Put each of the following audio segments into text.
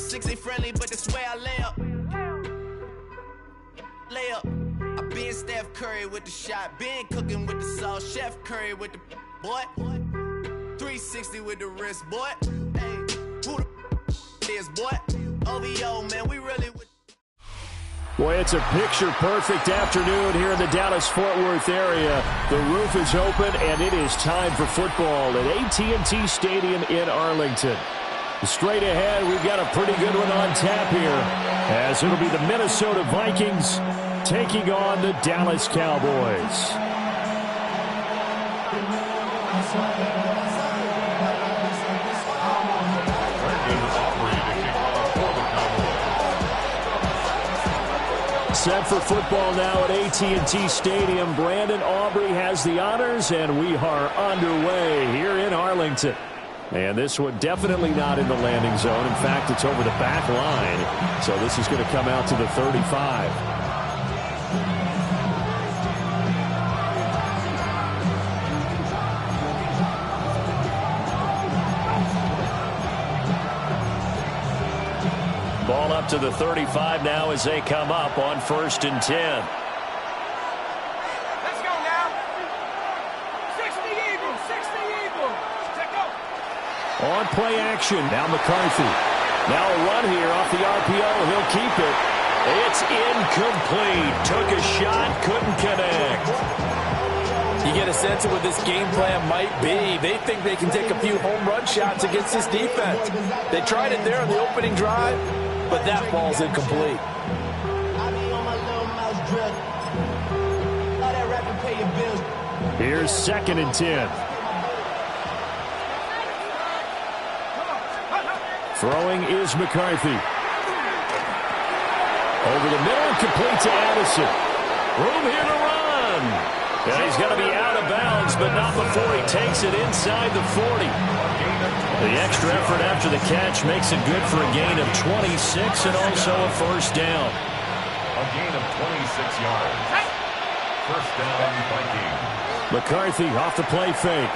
360 friendly, but this way I lay up. I been Steph Curry with the shot, been cooking with the sauce, Chef Curry with the boy. 360 with the wrist, boy. Hey, who the is, boy? OVO, man, we really with. Boy, it's a picture-perfect afternoon here in the Dallas-Fort Worth area. The roof is open, and it is time for football at AT&T Stadium in Arlington. Straight ahead, we've got a pretty good one on tap here, as it'll be the Minnesota Vikings taking on the Dallas Cowboys. Set for football now at AT&T Stadium. Brandon Aubrey has the honors, and we are underway here in Arlington. And this one definitely not in the landing zone. In fact, it's over the back line. So this is going to come out to the 35. Ball up to the 35 now as they come up on 1st and 10. Let's go now. 60 Eagles, 60 Eagles. Check out. On play action, now McCarthy. Now a run here off the RPO. He'll keep it. It's incomplete. Took a shot, couldn't connect. You get a sense of what this game plan might be. They think they can take a few home run shots against this defense. They tried it there on the opening drive, but that ball's incomplete. Here's 2nd and 10. Throwing is McCarthy. Over the middle, complete to Addison. Room here to run. And he's going to be out of bounds, but not before he takes it inside the 40. The extra effort after the catch makes it good for a gain of 26 and also a 1st down. A gain of 26 yards. 1st down, Vikings. McCarthy off the play fake.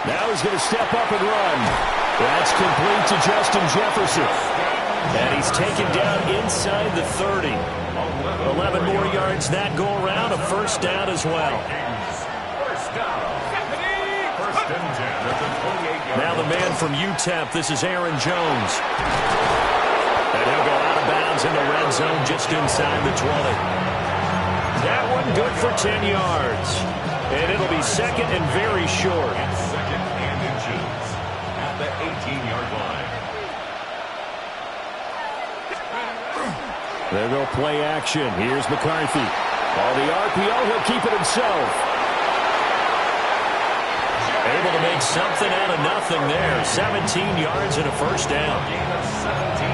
Now he's going to step up and run. That's complete to Justin Jefferson. And he's taken down inside the 30. 11 more yards that go around, a 1st down as well. 1st down. 1st and 10 at the 28-yard line. Now the man from UTEP, this is Aaron Jones. And he'll go out of bounds in the red zone just inside the 20. That one good for 10 yards. And it'll be 2nd and very short. 2nd and inches at the 18-yard line. There go play action. Here's McCarthy. On the RPO, he'll keep it himself. Able to make something out of nothing there. 17 yards and a 1st down.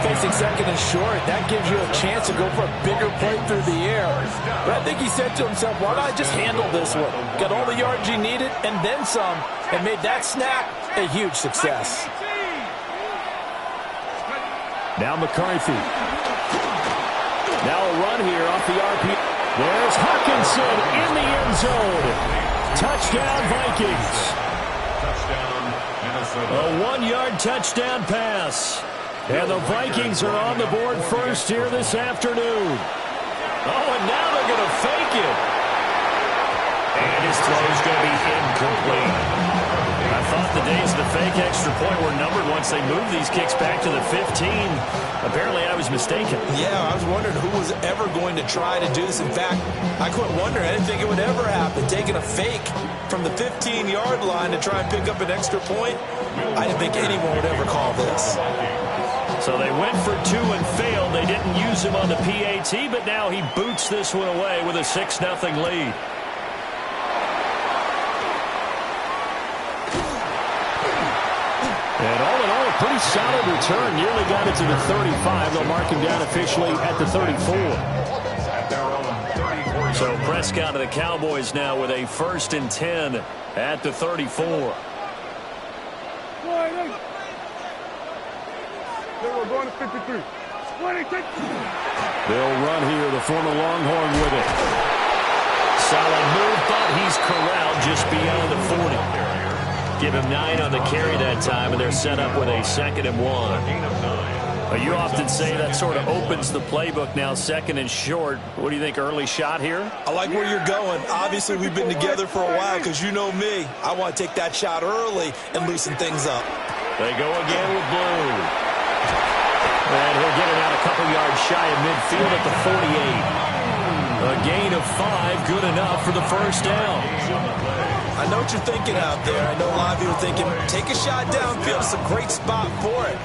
Facing 2nd and short, that gives you a chance to go for a bigger play through the air. But I think he said to himself, why don't I just handle this one? Got all the yards he needed and then some, and made that snap a huge success. Now McCarthy. Now a run here off the RP. There's Hawkinson in the end zone. Touchdown, Vikings. Touchdown, Minnesota. A 1-yard touchdown pass. And the Vikings are on the board first here this afternoon. Oh, and now they're going to fake it. And his throw is going to be incomplete. I thought the days of the fake extra point were numbered once they moved these kicks back to the 15. Apparently, I was mistaken. Yeah, I was wondering who was ever going to try to do this. In fact, I couldn't wonder. I didn't think it would ever happen. Taking a fake from the 15-yard line to try and pick up an extra point, I didn't think anyone would ever call this. So they went for 2 and failed. They didn't use him on the PAT, but now he boots this one away with a 6-0 lead. And all in all, a pretty solid return. Nearly got it to the 35. They'll mark him down officially at the 34. So Prescott of the Cowboys now with a 1st and 10 at the 34. We're going to 53. They'll run here, the former Longhorn with it. Solid move, but he's corralled just beyond the 40. Give him 9 on the carry that time, and they're set up with a 2nd and 1. You often say that sort of opens the playbook now, second and short. What do you think, early shot here? I like where you're going. Obviously, we've been together for a while because you know me. I want to take that shot early and loosen things up. They go again with Blue. And he'll get it out a couple yards shy of midfield at the 48. A gain of 5, good enough for the first down. I know what you're thinking out there. I know a lot of you are thinking, take a shot downfield. It's a great spot for it.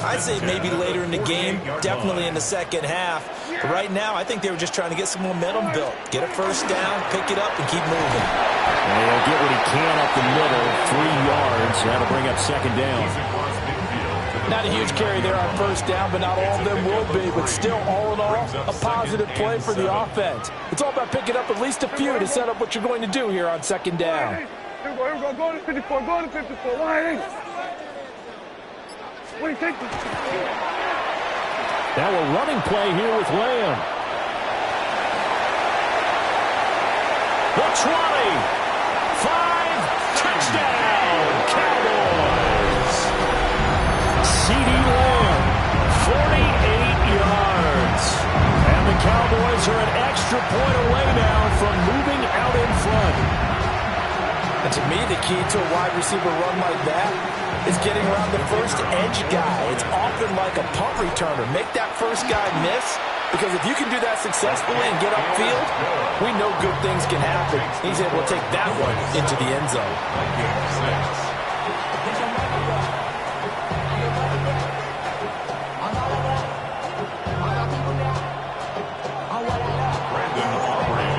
I'd say maybe later in the game, definitely in the second half. But right now, I think they were just trying to get some momentum built. Get a first down, pick it up, and keep moving. And he'll get what he can up the middle, 3 yards. That'll bring up second down. Not a huge carry there on first down, but not all of them will be. But still, all in all, a positive play for the offense. It's all about picking up at least a few to set up what you're going to do here on second down. Here we go, here we go. Go to 54, go to 54. Why? What do you think? Now a running play here with Lamb. The 20. 5. Touchdown, Cowboys. C.D. Lamb, 48 yards. And the Cowboys are an extra point away now from moving out in front. And to me, the key to a wide receiver run like that is getting around the first edge guy. It's often like a punt returner. Make that first guy miss, because if you can do that successfully and get upfield, we know good things can happen. He's able to take that one into the end zone.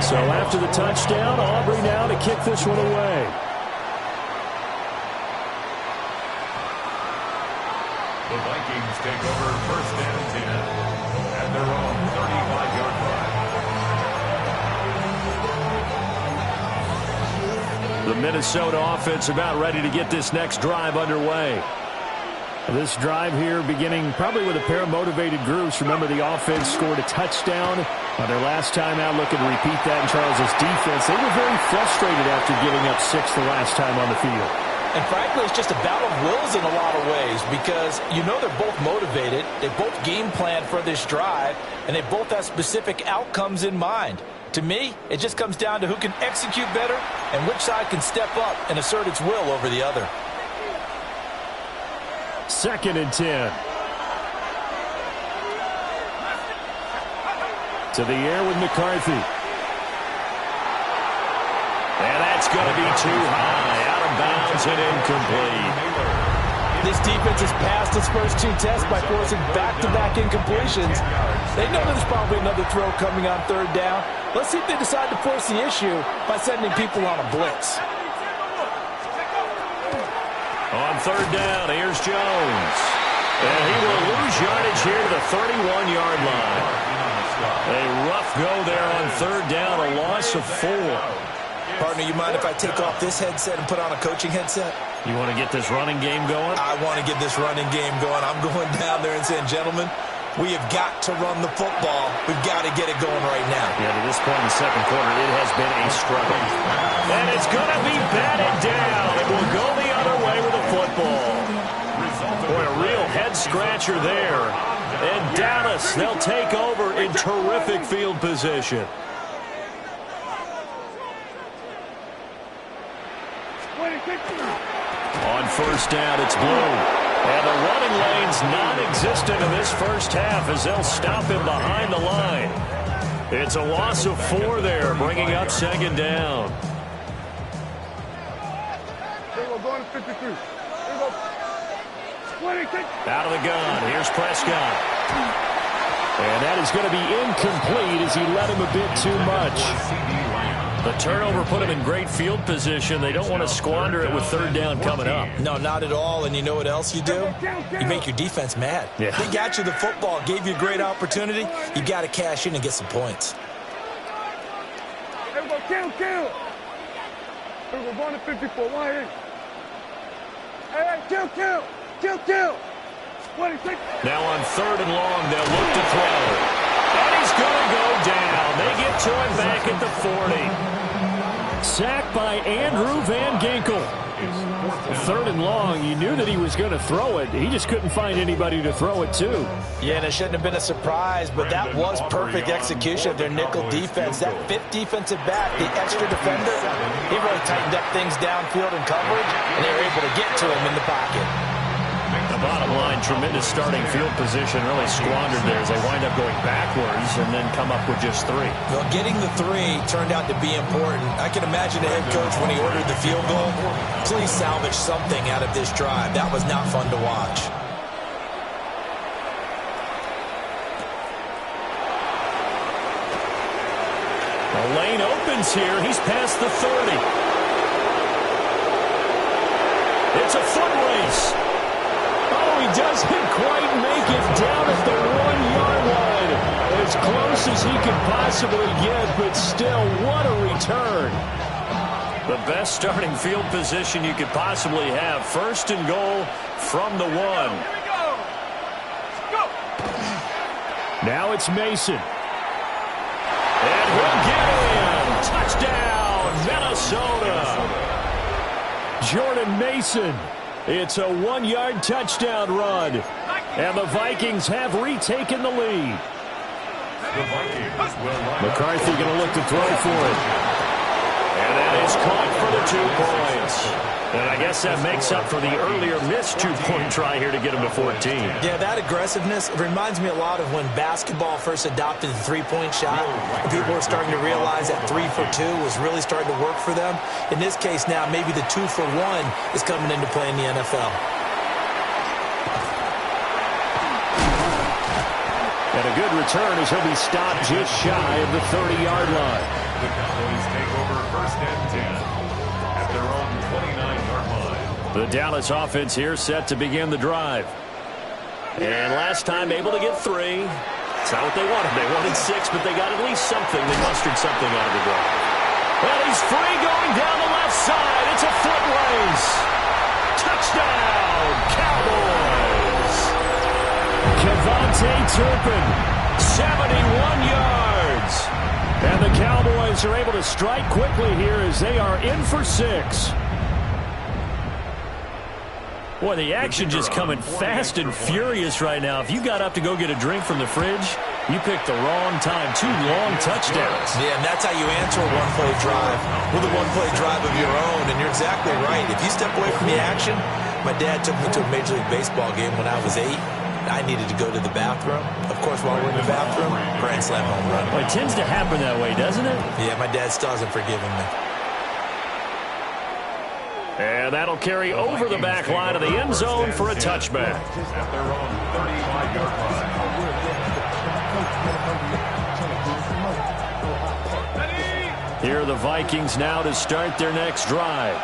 So after the touchdown, Aubrey now to kick this one away. The Vikings take over first and 10 at their own 35-yard line. The Minnesota offense about ready to get this next drive underway. This drive here beginning probably with a pair of motivated groups. Remember, the offense scored a touchdown on their last time out, looking to repeat that in Charles's defense. They were very frustrated after giving up 6 the last time on the field. And frankly, it's just a battle of wills in a lot of ways, because you know they're both motivated, they both game plan for this drive, and they both have specific outcomes in mind. To me, it just comes down to who can execute better and which side can step up and assert its will over the other. Second and 10. To the air with McCarthy. And that's going to be too high. Out of bounds and incomplete. This defense has passed its first 2 tests by forcing back-to-back incompletions. They know there's probably another throw coming on third down. Let's see if they decide to force the issue by sending people on a blitz. On third down, here's Jones. And he will lose yardage here to the 31-yard line. A rough go there on third down, a loss of 4. Partner, you mind if I take off this headset and put on a coaching headset? You want to get this running game going? I want to get this running game going. I'm going down there and saying, gentlemen, we have got to run the football. We've got to get it going right now. Yeah, to this point in the second quarter, it has been a struggle. And it's going to be batted down. It will go the other way with the football. Boy, a real head-scratcher there. And Dallas, they'll take over in terrific field position. On first down, it's Blue. And the running lane's non-existent in this first half as they'll stop him behind the line. It's a loss of 4 there, bringing up second down. Here we go, going to 53. Here we go. 26. Out of the gun, here's Prescott. And that is going to be incomplete as he led him a bit too much. The turnover put him in great field position. They don't want to squander it with third down coming up. No, not at all. And you know what else you do? You make your defense mad. Yeah. They got you the football, gave you a great opportunity. You got to cash in and get some points. Here we go, kill. Here we go, going to 54. Why in? Hey, kill. 26. Now on third and long, they'll look to throw. And he's going to go down. They get to him back at the 40. Sacked by Andrew Van Ginkel. Third and long, you knew that he was going to throw it. He just couldn't find anybody to throw it to. Yeah, and it shouldn't have been a surprise, but that was perfect execution of their nickel defense. That fifth defensive back, the extra defender, he really tightened up things downfield in coverage, and they were able to get to him in the pocket. The bottom line, tremendous starting field position, really squandered there as they wind up going backwards and then come up with just 3. Well, getting the 3 turned out to be important. I can imagine the head coach when he ordered the field goal, please salvage something out of this drive. That was not fun to watch. The lane opens here. He's past the 30. It's a foot race. Oh, he doesn't quite make it down at the 1-yard line. As close as he could possibly get, but still, what a return. The best starting field position you could possibly have. First and goal from the 1. Now it's Mason. And he'll get in. Touchdown, Minnesota. Jordan Mason. It's a 1-yard touchdown run. And the Vikings have retaken the lead. McCarthy going to look to throw for it. And that is caught for the 2 points. And I guess that makes up for the earlier missed 2-point try here to get him to 14. Yeah, that aggressiveness, it reminds me a lot of when basketball first adopted the 3-point shot. And people were starting to realize that 3 for 2 was really starting to work for them. In this case now, maybe the 2 for 1 is coming into play in the NFL. And a good return as he'll be stopped just shy of the 30-yard line. The Cowboys take over first and 10 at their own 29-yard line. The Dallas offense here set to begin the drive. And last time able to get 3. It's not what they wanted. They wanted 6, but they got at least something. They mustered something out of the drive. And he's free going down the left side. It's a foot race. Touchdown, Cowboys. Kevontae Turpin, 71 yards. And the Cowboys are able to strike quickly here as they are in for 6. Boy, the action just coming fast and furious right now. If you got up to go get a drink from the fridge, you picked the wrong time. 2 long touchdowns. Yeah, and that's how you answer a one-play drive with a one-play drive of your own. And you're exactly right. If you step away from the action, my dad took me to a Major League Baseball game when I was 8. I needed to go to the bathroom. Of course, while we're in the bathroom, grand slam home run. Well, it tends to happen that way, doesn't it? Yeah, my dad still hasn't forgiven me. And that'll carry over the back line of the end zone for a touchback. At their own 35-yard line. Here are the Vikings now to start their next drive.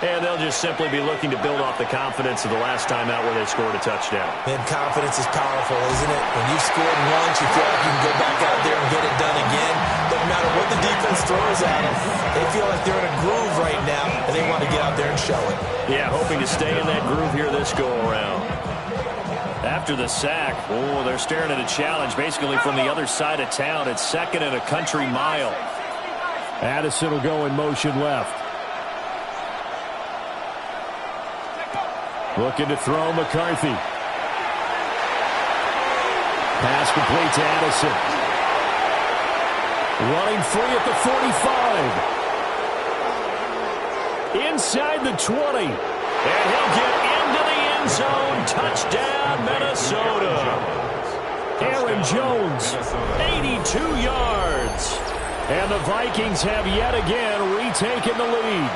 And they'll just simply be looking to build off the confidence of the last time out where they scored a touchdown. Man, confidence is powerful, isn't it? When you've scored once, you feel like you can go back out there and get it done again. Doesn't matter what the defense throws at them. They feel like they're in a groove right now, and they want to get out there and show it. Yeah, hoping to stay in that groove here this go-around. After the sack, they're staring at a challenge basically from the other side of town. It's 2nd and a country mile. Addison will go in motion left. Looking to throw McCarthy. Pass complete to Addison. Running free at the 45. Inside the 20. And he'll get into the end zone. Touchdown, Minnesota. Aaron Jones, 82 yards. And the Vikings have yet again retaken the lead.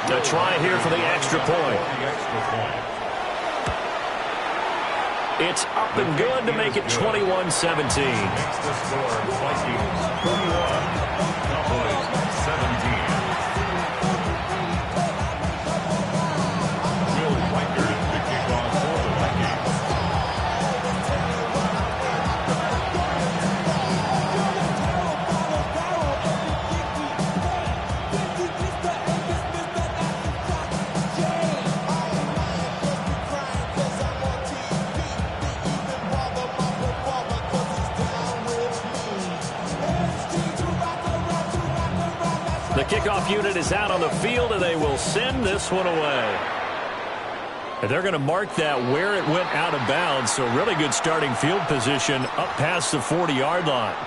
A try here for the extra point. It's up and good to make it 21-17. Makes the score Vikings 21, Cowboys 17. Will Reichert, the kickoff for the Vikings. The kickoff unit is out on the field, and they will send this one away. And they're going to mark that where it went out of bounds, so really good starting field position up past the 40-yard line.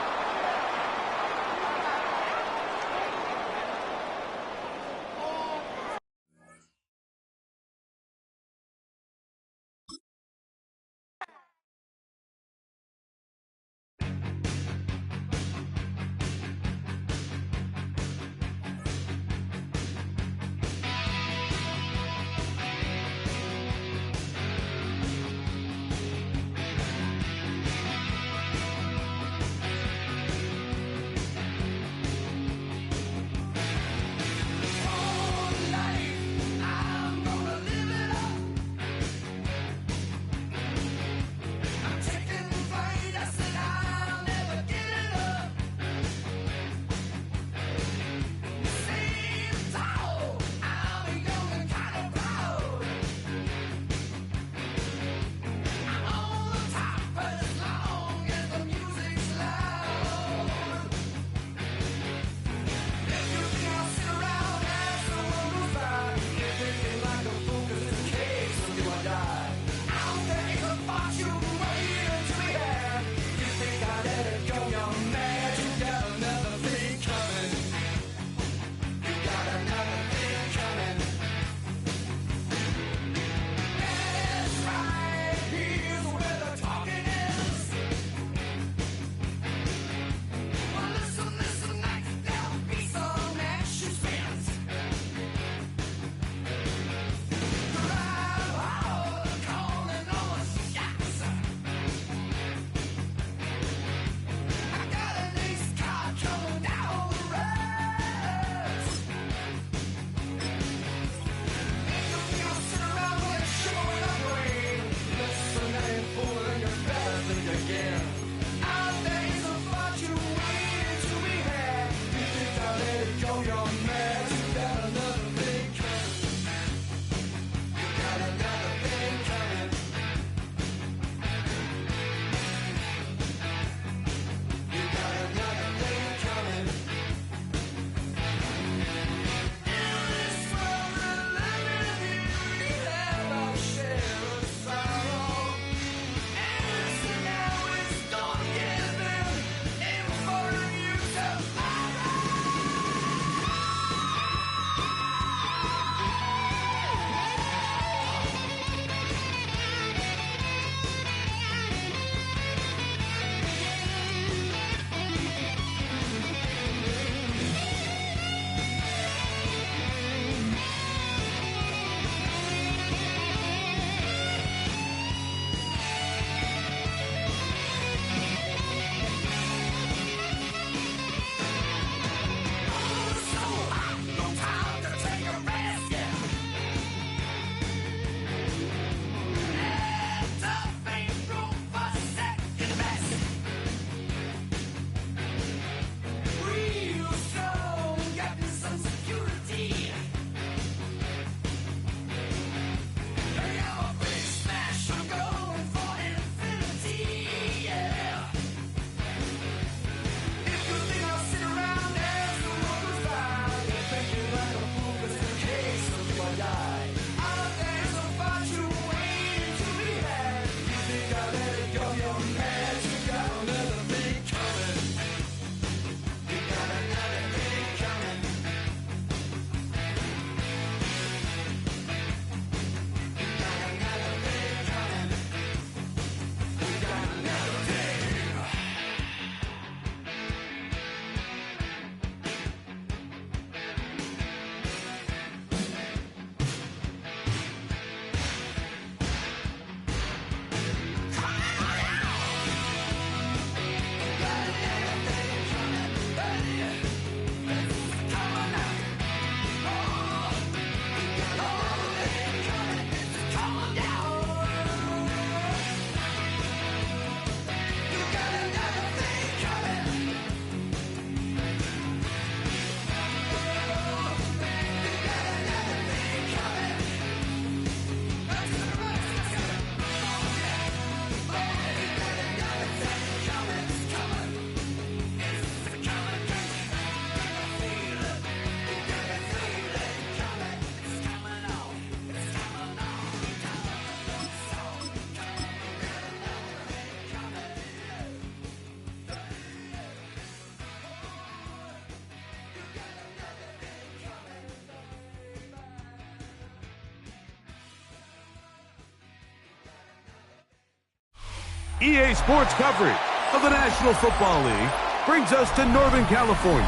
EA Sports coverage of the National Football League brings us to Northern California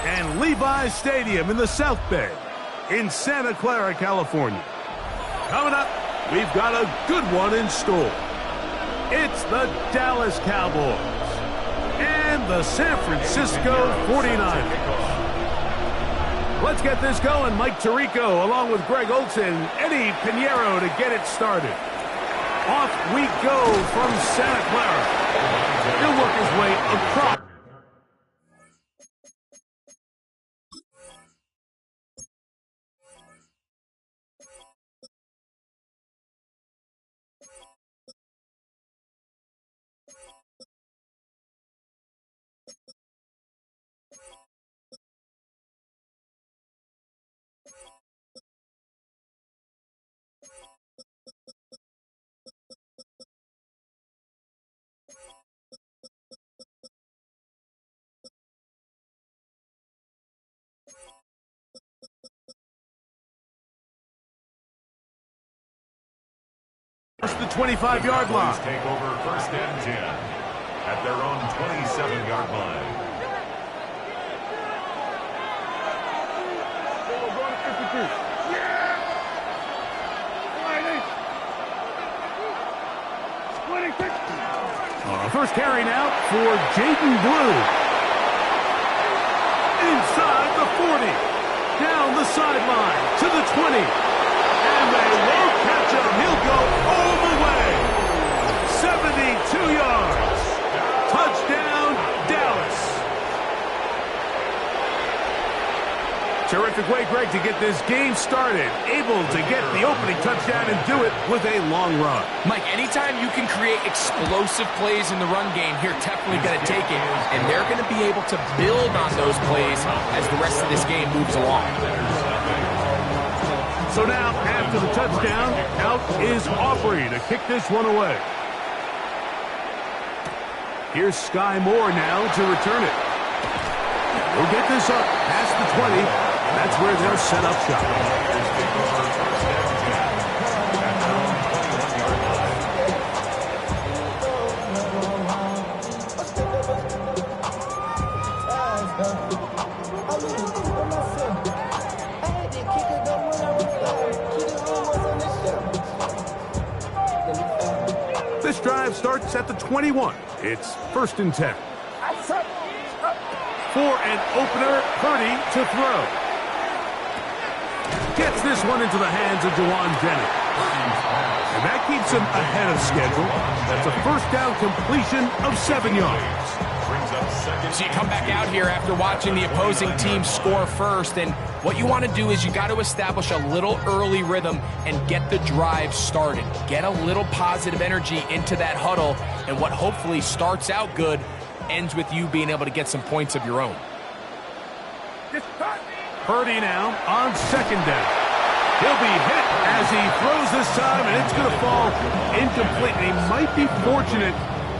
and Levi's Stadium in the South Bay in Santa Clara, California. Coming up, we've got a good one in store. It's the Dallas Cowboys and the San Francisco 49ers. Let's get this going. Mike Tirico along with Greg Olson, Eddie Pinheiro to get it started. Off we go from Santa Clara. He'll work his way across. The 25-yard line. Take over first and 10 at their own 27-yard line. We're going to 52. First carry now for Jaden Blue. Inside the 40. Down the sideline to the 20. And they won't catch him. He'll go all the way. 72 yards. Touchdown, Dallas. Terrific way, Greg, to get this game started. Able to get the opening touchdown and do it with a long run. Mike, anytime you can create explosive plays in the run game, you're definitely going to take it. And they're going to be able to build on those plays as the rest of this game moves along. So now, after the touchdown, out is Aubrey to kick this one away. Here's Sky Moore now to return it. We'll get this up past the 20. That's where they'll set up shop. This drive starts at the 21. It's 1st and 10. For an opener, Purdy to throw. Gets this one into the hands of Jawan Jennings. And that keeps him ahead of schedule. That's a first down completion of 7 yards. So you come back out here after watching the opposing team score first, and what you want to do is you got to establish a little early rhythm and get the drive started. Get a little positive energy into that huddle, and what hopefully starts out good ends with you being able to get some points of your own. Purdy now on 2nd down. He'll be hit as he throws this time, and it's going to fall incomplete. And he might be fortunate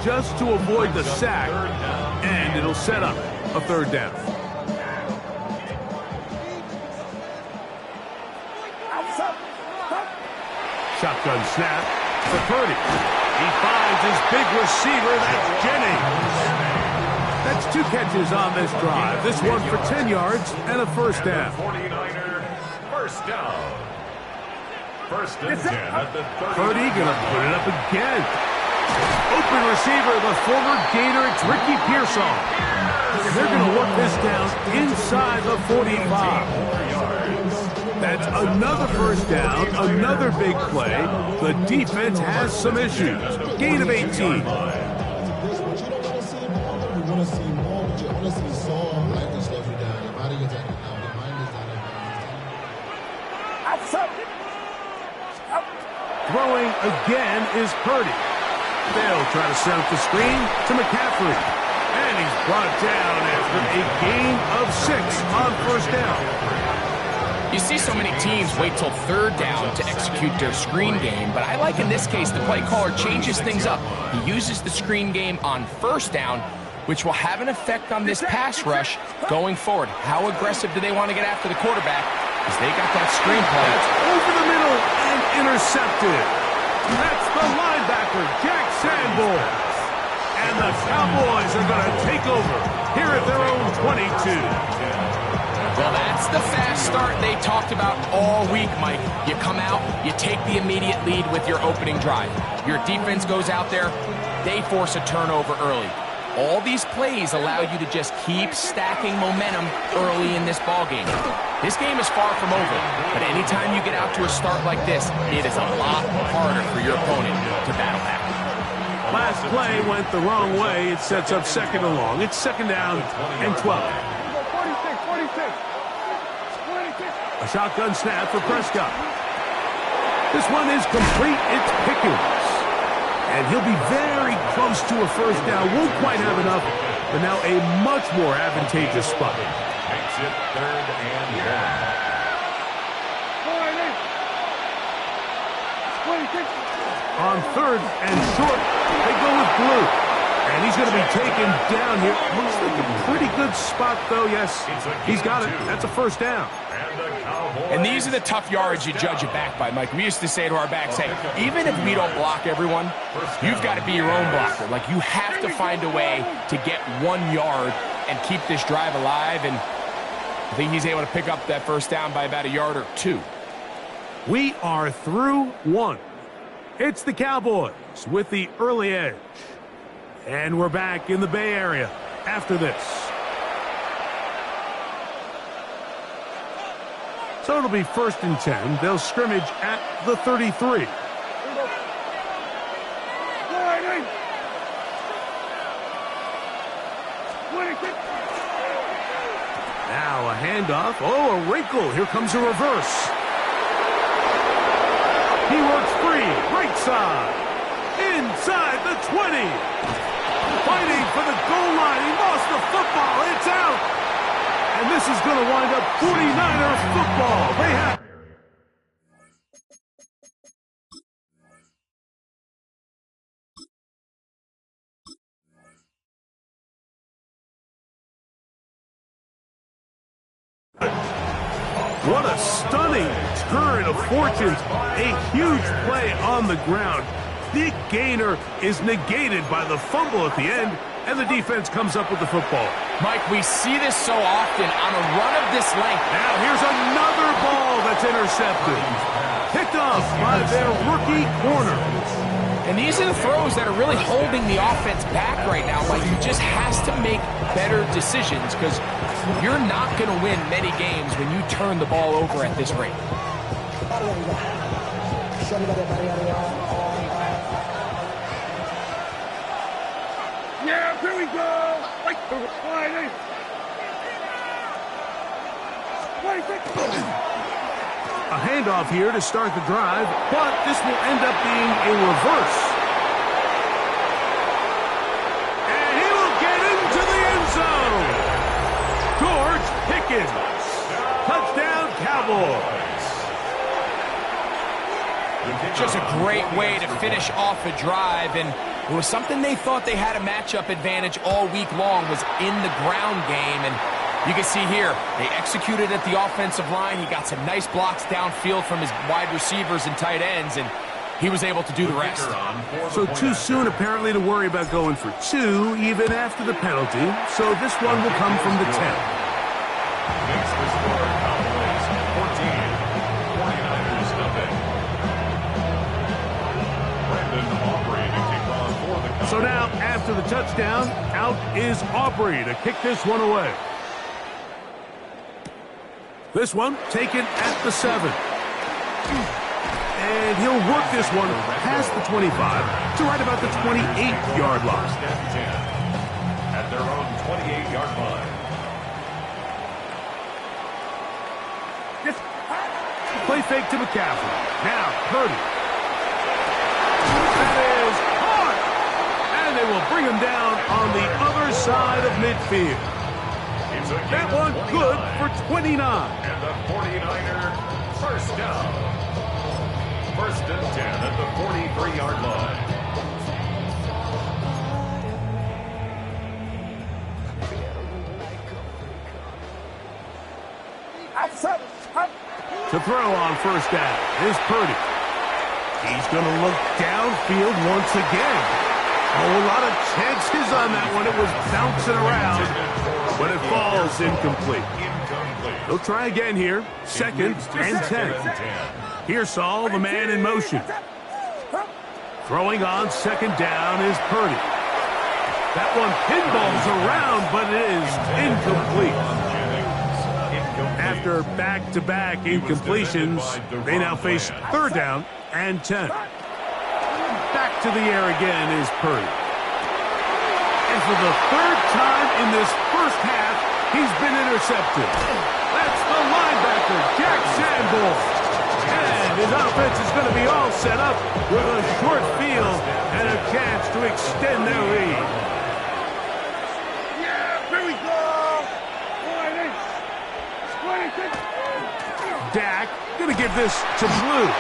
just to avoid the sack, and it'll set up a 3rd down. Shotgun snap for Purdy. He finds his big receiver, that's Jennings. That's 2 catches on this drive. This one for 10 yards and a 1st down. 49er, 1st down. 1st and 10 at the 30. Purdy gonna put it up again. Open receiver, the former Gator, it's Ricky Pearsall. They're gonna work this down inside the 45. That's another 1st down, another big play. The defense has some issues. Gain of 18. Throwing again is Purdy. They'll try to set up the screen to McCaffrey. And he's brought down after a gain of 6 on 1st down. You see so many teams wait till 3rd down to execute their screen game, but I like in this case the play caller changes things up. He uses the screen game on 1st down, which will have an effect on this pass rush going forward. How aggressive do they want to get after the quarterback? Because they got that screen play. That's over the middle and intercepted. That's the linebacker linebacker Jack Sanborn. And the Cowboys are going to take over here at their own 22. Well, that's the fast start they talked about all week, Mike. You come out, you take the immediate lead with your opening drive. Your defense goes out there, they force a turnover early. All these plays allow you to just keep stacking momentum early in this ballgame. This game is far from over, but anytime you get out to a start like this, it is a lot harder for your opponent to battle back. Last play went the wrong way. It sets up second and long. It's second down and 12. 46. A shotgun snap for Prescott. This one is complete. It's Pickens. And he'll be very close to a first down. Won't quite have enough, but now a much more advantageous spot. Makes it third and 26. On third and short, they go with Blue. And he's going to be taken down here. Looks like a pretty good spot, though. Yes, he's got it. That's a first down. And these are the tough yards you judge it back by, Mike. We used to say to our backs, hey, even if we don't block everyone, you've got to be your own blocker. Like, you have to find a way to get 1 yard and keep this drive alive. And I think he's able to pick up that first down by about a yard or 2. We are through 1. It's the Cowboys with the early edge. And we're back in the Bay Area after this. So it'll be first and 10. They'll scrimmage at the 33. Now a handoff. Oh, a wrinkle. Here comes a reverse. He works free. Right side. Inside the 20. Fighting for the goal line. He lost the football. It's out. And this is going to wind up 49er football. They have... What a stunning turn of fortunes. A huge play on the ground. Big gainer is negated by the fumble at the end, and the defense comes up with the football. Mike, we see this so often on a run of this length. Now here's another ball that's intercepted. Picked off by their rookie corner. And these are the throws that are really holding the offense back right now. Mike, he just has to make better decisions because you're not going to win many games when you turn the ball over at this rate. Yeah, here we go. A handoff here to start the drive, but this will end up being a reverse. And he will get into the end zone. George Pickens. Touchdown, Cowboys. Just a great way to finish off a drive, and it was something they thought they had a matchup advantage all week long, was in the ground game. And you can see here, they executed at the offensive line. He got some nice blocks downfield from his wide receivers and tight ends, and he was able to do the rest. So too soon, apparently, to worry about going for 2, even after the penalty. So this one will come from the 10. Makes the score Cowboys 14, 49ers nothing. Brandon Aubrey to kick off for the Cowboys. So now, after the touchdown, out is Aubrey to kick this one away. This one taken at the 7. And he'll work this one past the 25 to right about the 28-yard line. First and 10 at their own 28-yard line. Play fake to McCaffrey. Now, Purdy. That is caught. And they will bring him down on the other side of midfield. That one good for 29. And the 49er first down. First and 10 at the 43-yard line. To throw on first down is Purdy. He's going to look downfield once again. Oh, a lot of chances on that one. It was bouncing around, but it falls incomplete. They'll try again here. 2nd and 10. Here's Saul, the man in motion. Throwing on 2nd down is Purdy. That one pinballs around, but it is incomplete. After back-to-back incompletions, they now face 3rd down and 10. Back to the air again is Purdy. And for the 3rd time in this first half, he's been intercepted. That's the linebacker, Jack Sanborn. And his offense is going to be all set up with a short field and a chance to extend their lead. Yeah, here we go. Dak going to give this to Blue.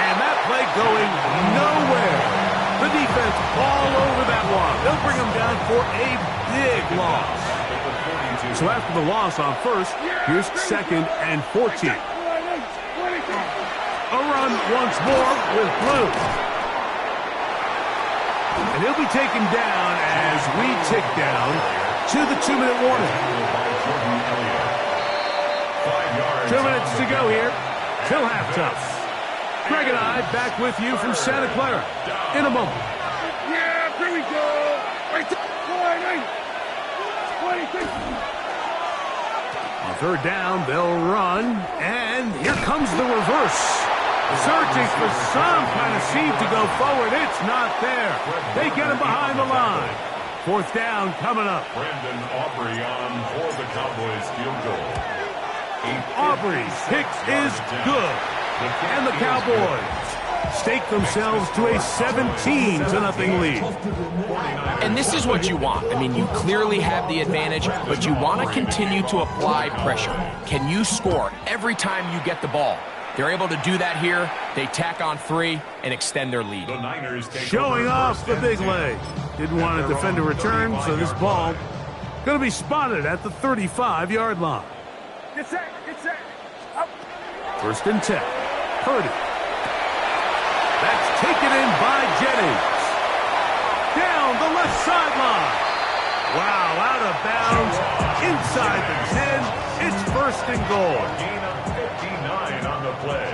And that play going nowhere. The defense all over that one. They'll bring him down for a big loss. So after the loss on 1st, here's 2nd and 14. A run once more with Blue. And he'll be taken down as we tick down to the 2-minute warning. 2 minutes to go here till halftime. Greg and I back with you from Santa Clara in a moment. Yeah, here we go. On 3rd down, they'll run, and here comes the reverse. Searching for some kind of seed to go forward. It's not there. They get him behind the line. 4th down coming up. Brandon Aubrey on for the Cowboys field goal. Aubrey's kick is good. And the Cowboys stake themselves to a 17-0 lead. And this is what you want. I mean, you clearly have the advantage, but you want to continue to apply pressure. Can you score every time you get the ball? They're able to do that here. They tack on 3 and extend their lead. Showing off the big leg. Didn't want to defend a return, so this ball going to be spotted at the 35-yard line. Get set. Up. 1st and 10. Purdy. That's taken in by Jennings. Down the left sideline. Wow, out of bounds. Inside the 10. It's 1st and goal. Gain of 59 on the play.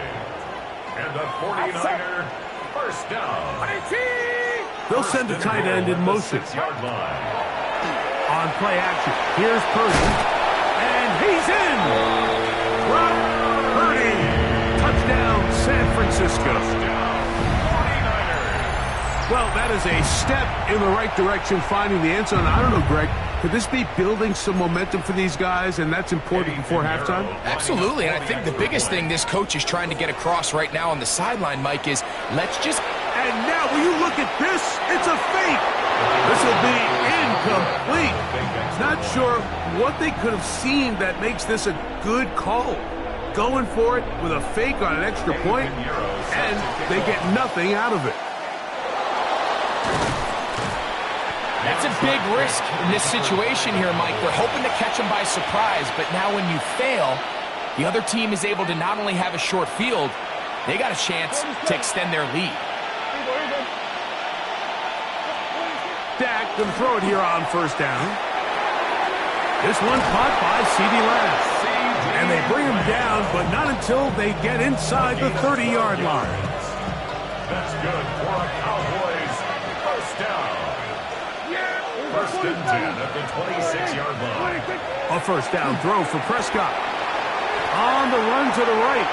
And the 49er 1st down. They'll send a tight end in motion. 6-yard line. On play action, here's Purdy. And he's in. Brock Purdy. Touchdown, San Francisco. Well, that is a step in the right direction, finding the end zone. I don't know, Greg. Could this be building some momentum for these guys, and that's important before halftime? Absolutely, and I think the biggest thing this coach is trying to get across right now on the sideline, Mike, is let's just... And now, will you look at this? It's a fake. This will be incomplete. Not sure what they could have seen that makes this a good call. Going for it with a fake on an extra point, and they get nothing out of it. That's a big risk in this situation here, Mike. They're hoping to catch him by surprise, but now when you fail, the other team is able to not only have a short field, they got a chance to extend their lead. Dak can throw it here on 1st down. This one caught by CeeDee Lamb. And they bring him down, but not until they get inside the 30-yard line. That's good for a Cowboys 1st down. 1st and 10 at the 26-yard line. A 1st down throw for Prescott. On the run to the right.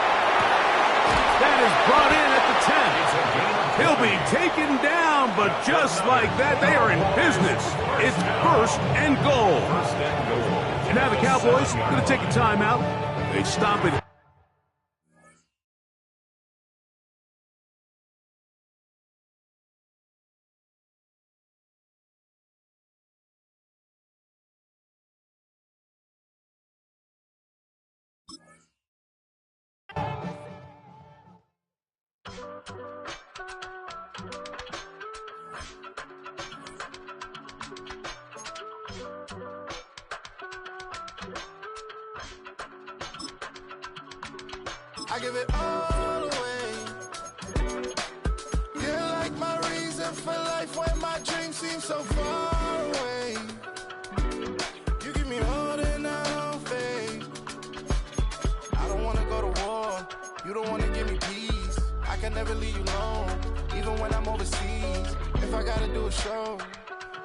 That is brought in at the 10. He'll be taken down, but just like that, they are in business. It's 1st and goal. And now the Cowboys going to take a timeout. They stop it. I give it all away. life when my dreams seem so far away. You give me more than I don't fade. I don't wanna go to war. You don't wanna give me peace. I can never leave you alone, even when I'm overseas. If I gotta do a show,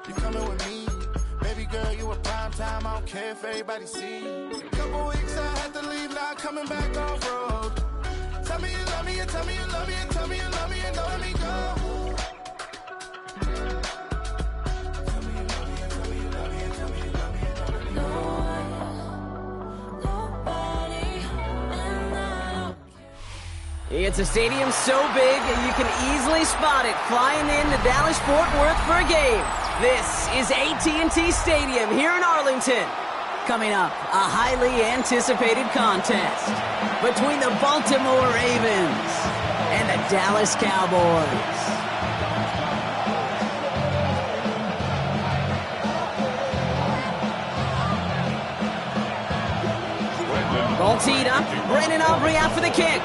you coming with me. Baby girl, you a prime time. I don't care if everybody see. Couple weeks I had to leave, now coming back off road. Tell me you love me, and tell me you love me, and tell me you love me, and don't let me go. Tell me you love me, and tell me you love me, and tell me you love me, and don't let me go. It's a stadium so big you can easily spot it flying into Dallas-Fort Worth for a game. This is AT&T Stadium here in Arlington. Coming up, a highly anticipated contest between the Baltimore Ravens and the Dallas Cowboys. Ball teed up, Brandon Aubrey out for the kick.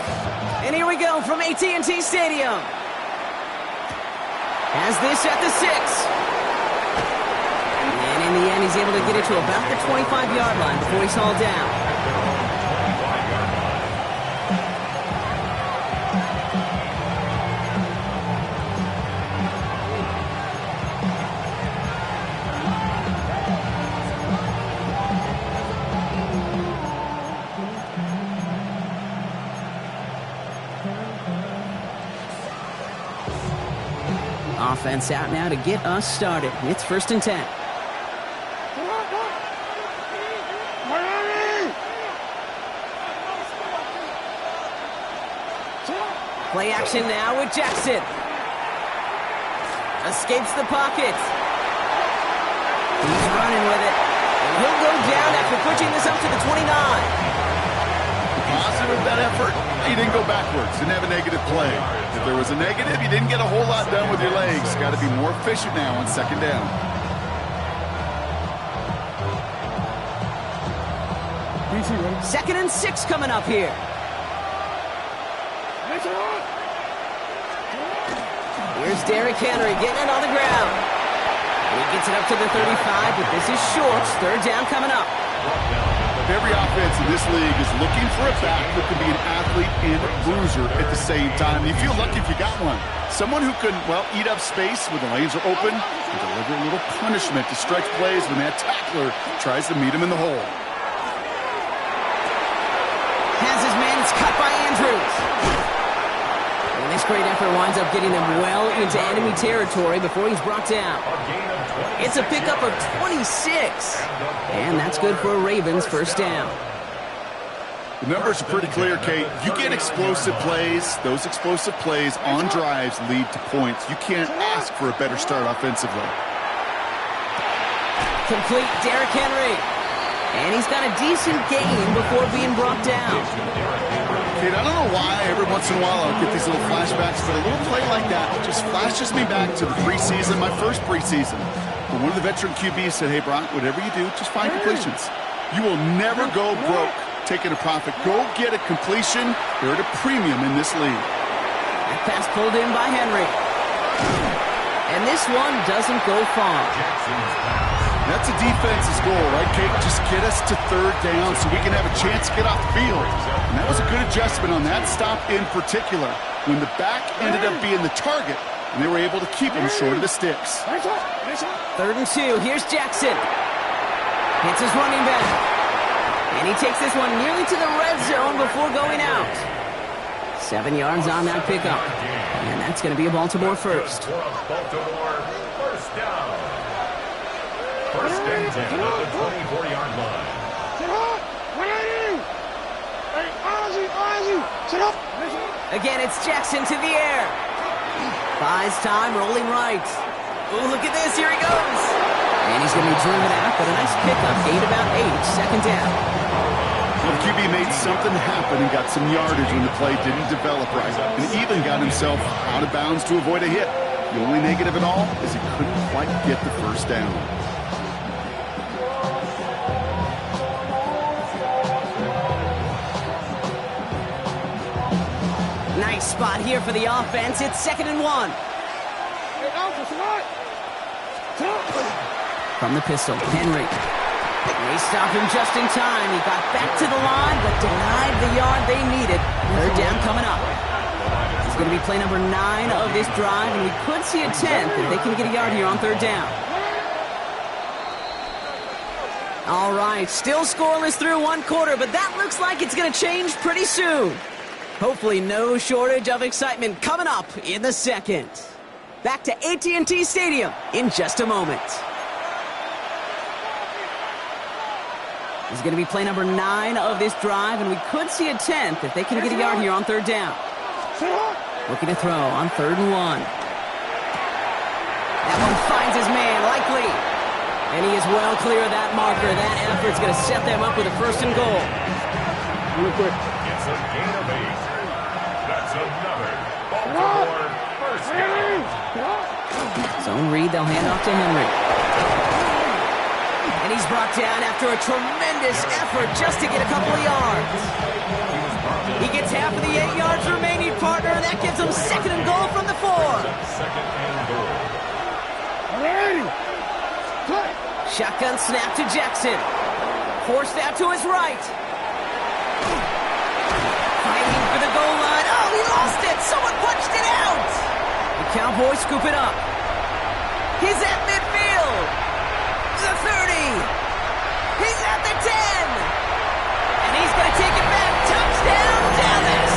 And here we go from AT&T Stadium. Has this at the 6. And in the end, he's able to get it to about the 25-yard line before he's hauled down. Offense out now to get us started. It's 1st and 10. Play action now with Jackson. Escapes the pocket. He's running with it. And he'll go down after pushing this up to the 29. Positive that effort. You didn't go backwards. Didn't have a negative play. If there was a negative, you didn't get a whole lot done with your legs. Got to be more efficient now on 2nd down. Second and 6 coming up here. Here's Derrick Henry getting it on the ground. He gets it up to the 35, but this is short. 3rd down coming up. Every offense in this league is looking for a back who can be an athlete and a bruiser at the same time. You feel lucky if you got one. Someone who can, well, eat up space when the lanes are open and deliver a little punishment to stretch plays when that tackler tries to meet him in the hole. Has his man, it's cut by Andrews. And this great effort winds up getting them well into enemy territory before he's brought down. It's a pickup of 26. And that's good for a Ravens 1st down. The numbers are pretty clear, Kate. You get explosive plays. Those explosive plays on drives lead to points. You can't ask for a better start offensively. Complete Derrick Henry. And he's got a decent gain before being brought down. Kate, I don't know why every once in a while I'll get these little flashbacks, but a little play like that just flashes me back to the preseason, my first preseason. When one of the veteran QBs said, hey, Brock, whatever you do, just find completions. You will never go broke taking a profit. Go get a completion. They're at a premium in this league. That pass pulled in by Henry. And this one doesn't go far. That's a defense's goal, right, Kate? Just get us to 3rd down so we can have a chance to get off the field. And that was a good adjustment on that stop in particular, when the back ended up being the target, and they were able to keep him short of the sticks. 3rd and 2. Here's Jackson. Hits his running back. And he takes this one nearly to the red zone before going out. 7 yards on that pickup. And that's going to be a Baltimore 1st. Baltimore 1st down. 1st and 10 at the 24-yard line. Again, it's Jackson to the air. Buys time, rolling right. Oh, look at this. Here he goes. And he's going to be driven out, but a nice pickup. 2nd down. Well, the QB made something happen and got some yardage when the play didn't develop right, and even got himself out of bounds to avoid a hit. The only negative at all is he couldn't quite get the 1st down. Nice spot here for the offense. It's 2nd and 1. From the pistol, Henry. They stop him just in time. He got back to the line, but denied the yard they needed. Third down coming up. It's going to be play number 9 of this drive, and we could see a 10th if they can get a yard here on third down. All right, still scoreless through one quarter, but that looks like it's going to change pretty soon. Hopefully no shortage of excitement coming up in the second. Back to AT&T Stadium in just a moment. This is going to be play number 9 of this drive, and we could see a 10th if they can get a yard here on third down. Looking to throw on 3rd and 1. That one finds his man, likely. And he is well clear of that marker. That effort's going to set them up with a 1st and goal. It's a gain of 8. That's another Baltimore first down. Zone read, they'll hand off to Henry. And he's brought down after a tremendous effort just to get a couple of yards. He gets half of the 8 yards remaining, partner. That gives him 2nd and goal from the 4. 2nd and goal. Shotgun snap to Jackson. Forced out to his right. Fighting for the goal line. Oh, he lost it. Someone punched it out. The Cowboys scoop it up. He's at midfield. The 30. He's at the 10. And he's going to take it back. Touchdown, Dallas.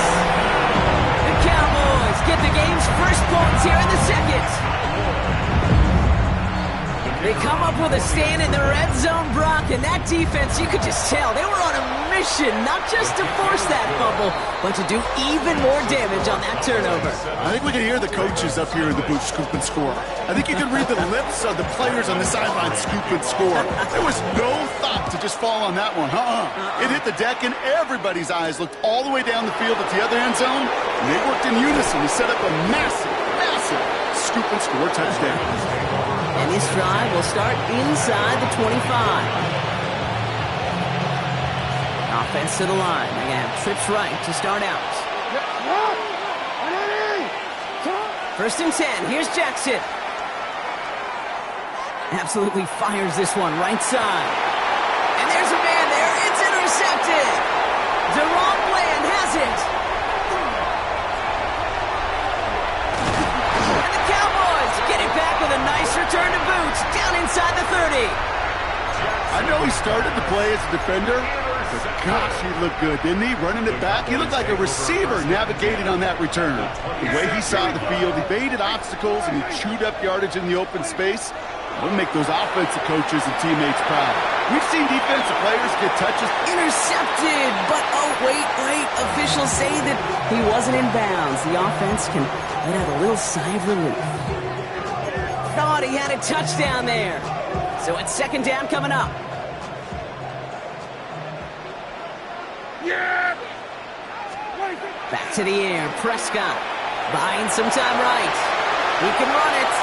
The Cowboys get the game's first points here in the second. They come up with a stand in the red zone, Brock, and that defense, you could just tell, they were on a mission, not just to force that fumble, but to do even more damage on that turnover. I think we can hear the coaches up here in the booth scoop and score. I think you can read the lips of the players on the sideline scoop and score. There was no thought to just fall on that one. It hit the deck, and everybody's eyes looked all the way down the field at the other end zone, and they worked in unison to set up a massive, massive scoop and score touchdown. And this drive will start inside the 25. Offense to the line. They're going to have trips right to start out. 1st and 10. Here's Jackson. Absolutely fires this one right side. And there's a man there. It's intercepted. Deron Bland has it. And the Cowboys get it back with a nice return to boot down inside the 30. I know he started to play as a defender, but gosh, he looked good, didn't he? Running it back, he looked like a receiver navigating on that return. The way he saw the field, he baited obstacles, and he chewed up yardage in the open space. We'll make those offensive coaches and teammates proud. We've seen defensive players get touches. Intercepted, but oh, wait. Officials say that he wasn't in bounds. The offense can let out a little sigh of relief. Thought he had a touchdown there. So it's 2nd down coming up. Back to the air. Prescott buying some time right. He can run it.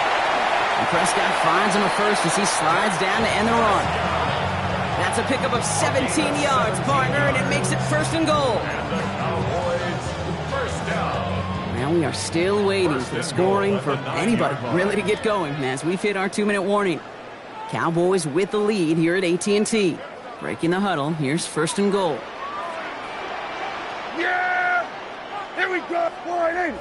And Prescott finds him a 1st as he slides down to end the run. That's a pickup of 17 yards, partner, and it makes it 1st and goal. Now we are still waiting for the scoring for anybody really to get going as we've hit our 2-minute warning. Cowboys with the lead here at AT&T. Breaking the huddle. Here's 1st and goal. Yeah! Here we go. Wide in.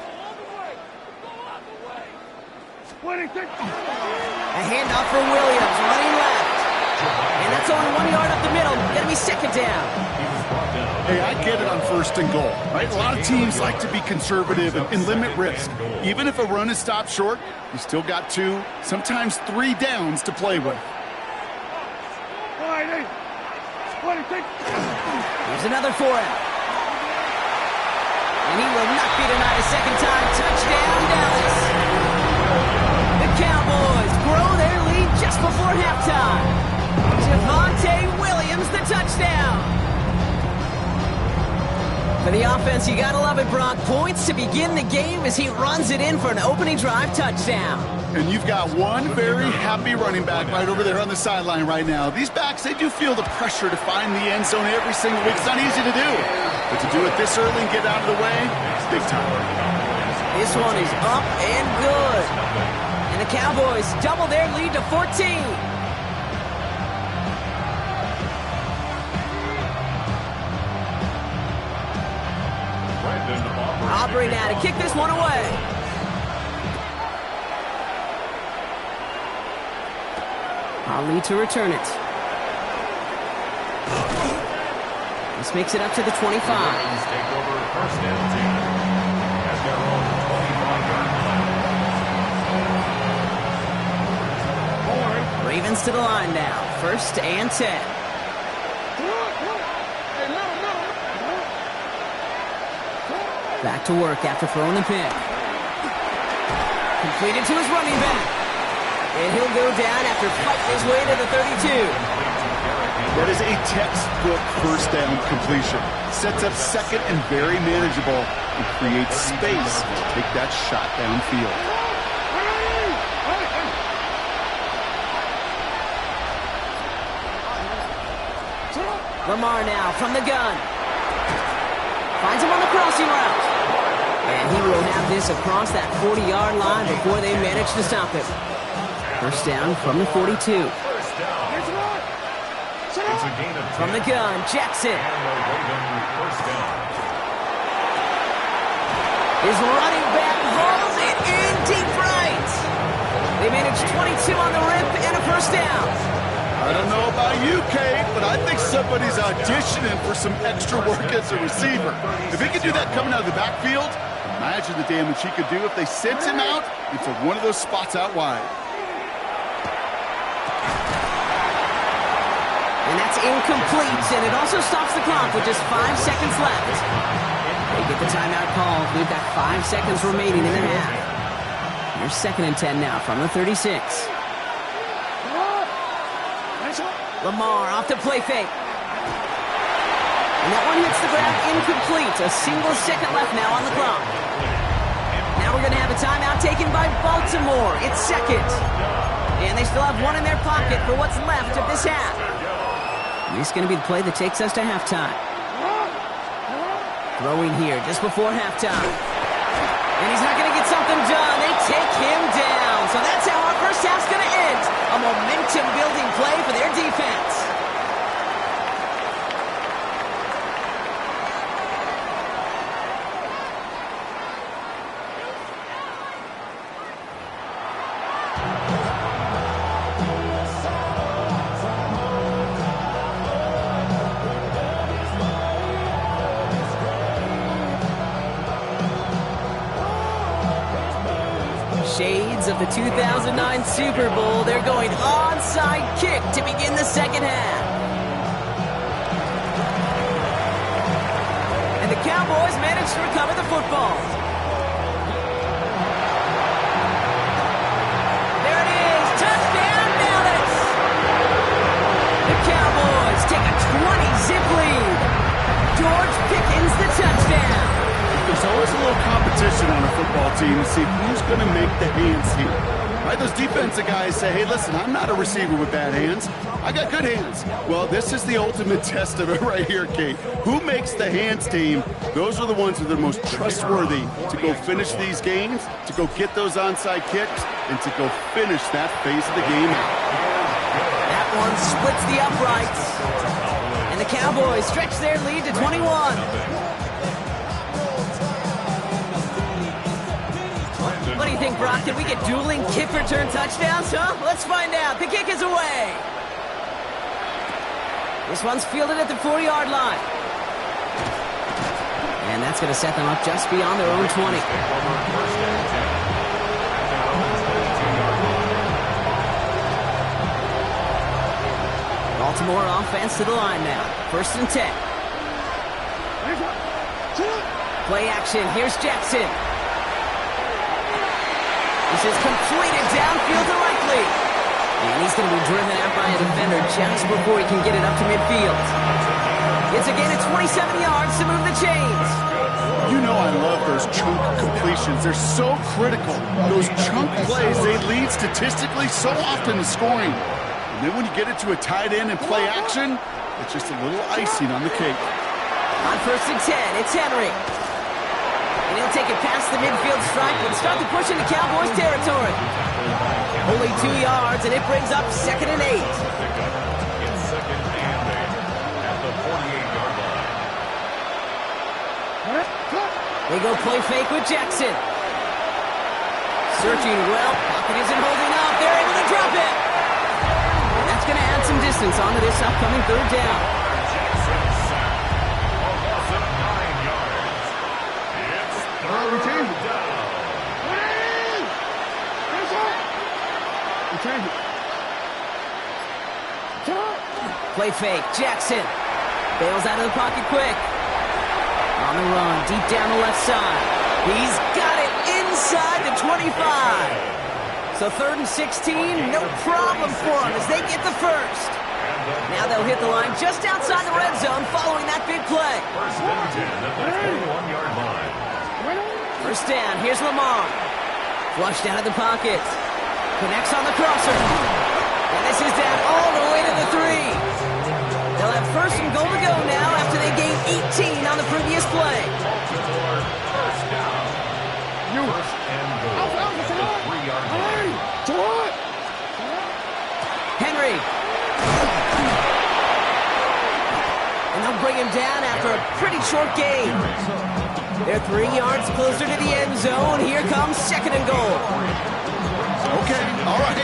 A handoff for Williams, running left. And that's only 1 yard up the middle. Gonna be 2nd down. Hey, I get it on 1st and goal, right? A lot of teams like to be conservative and limit risk. Even if a run is stopped short, you still got 2, sometimes 3 downs to play with. Here's another for him. And he will not be denied a 2nd time. Touchdown, Dallas. The Cowboys grow their lead just before halftime. Javonte Williams, the touchdown. For the offense, you gotta love it, Brock. Points to begin the game as he runs it in for an opening drive touchdown. And you've got one very happy running back right over there on the sideline right now. These backs, they do feel the pressure to find the end zone every single week. It's not easy to do. But to do it this early and get out of the way, it's big time. This one is up and good. And the Cowboys double their lead to 14. Aubrey now to kick this one away. Ali to return it. This makes it up to the 25. Take over first and 10 at their own 25-yard line. Ravens to the line now. First and 10. Back to work after throwing the pick. Completed to his running back. And he'll go down after fighting his way to the 32. That is a textbook first down completion. Sets up second and very manageable and creates space to take that shot downfield. Lamar now from the gun. Finds him on the crossing route. And he will have this across that 40-yard line before they manage to stop him. First down from the 42. From the gun, Jackson. His running back hauls it in deep right. They manage 22 on the rip and a first down. I don't know about you, Kate, but I think somebody's auditioning for some extra work as a receiver. If he could do that coming out of the backfield, imagine the damage he could do if they sent him out into one of those spots out wide. And that's incomplete, and it also stops the clock with just 5 seconds left. They get the timeout called. We've got 5 seconds remaining in the half. Here's second and 10 now from the 36. Lamar off the play fake. And that one hits the ground incomplete. A single second left now on the clock. Now we're going to have a timeout taken by Baltimore. It's second. And they still have one in their pocket for what's left of this half. And this is going to be the play that takes us to halftime. Throwing here just before halftime. And he's not going to get something done. They take him down. So that's how our first half's going to end. A momentum-building play for their defense. Shades of the 2009 Super Bowl. They're going onside kick to begin the second half. And the Cowboys manage to recover the football. There it is. Touchdown, Dallas. The Cowboys take a 20-zip lead. George Pickens the touchdown. There's always a little competition on a football team to see who's going to make the hands here. Right? Those defensive guys say, hey, listen, I'm not a receiver with bad hands. I got good hands. Well, this is the ultimate test of it right here, Kate. Who makes the hands team? Those are the ones that are the most trustworthy to go finish these games, to go get those onside kicks, and to go finish that phase of the game out. That one splits the uprights. And the Cowboys stretch their lead to 21. What do you think, Brock? Can we get dueling kick return touchdowns, huh? Let's find out. The kick is away. This one's fielded at the 40-yard line. And that's going to set them up just beyond their own 20. Baltimore offense to the line now. First and 10. Play action. Here's Jackson. This is completed downfield to Likely. And he's going to be driven out by a defender just before he can get it up to midfield. It's a gain of 27 yards to move the chains. You know I love those chunk completions. They're so critical. Those chunk plays, they lead statistically so often to scoring. And then when you get it to a tight end and play action, it's just a little icing on the cake. On first and 10, it's Henry. And he'll take it past the midfield stripe and start to push into Cowboys territory. Only 2 yards, and it brings up 2nd and 8. It's 2nd and 8 at the 48-yard line. They go play fake with Jackson. Searching well. Pocket isn't holding up. They're able to drop it. And that's going to add some distance onto this upcoming 3rd down. Jackson sack. A loss of 9 yards. It's 3rd down. Play fake. Jackson bails out of the pocket quick. On the run, deep down the left side. He's got it inside the 25. So 3rd and 16, no problem for them as they get the first. Now they'll hit the line just outside the red zone following that big play. 1st and 10 at the 21-yard line. First down, here's Lamar. Flushed out of the pocket. Connects on the crosser. And this is down all the way to the 3. They'll have 1st and goal to go now after they gained 18 on the previous play. First down. 1st and goal at the 3-yard line. Henry. And they'll bring him down after a pretty short gain. They're 3 yards closer to the end zone. Here comes 2nd and goal. Okay, all right.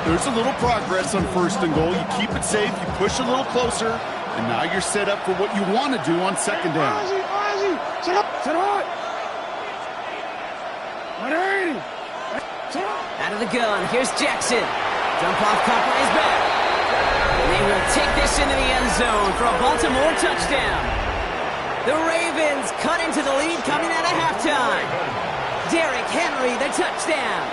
There's a little progress on 1st and goal. You keep it safe, you push a little closer, and now you're set up for what you want to do on 2nd down. Out of the gun, here's Jackson. Jump off, caught by his back. And they will take this into the end zone for a Baltimore touchdown. The Ravens cut into the lead coming out of halftime. Derrick Henry, the touchdown.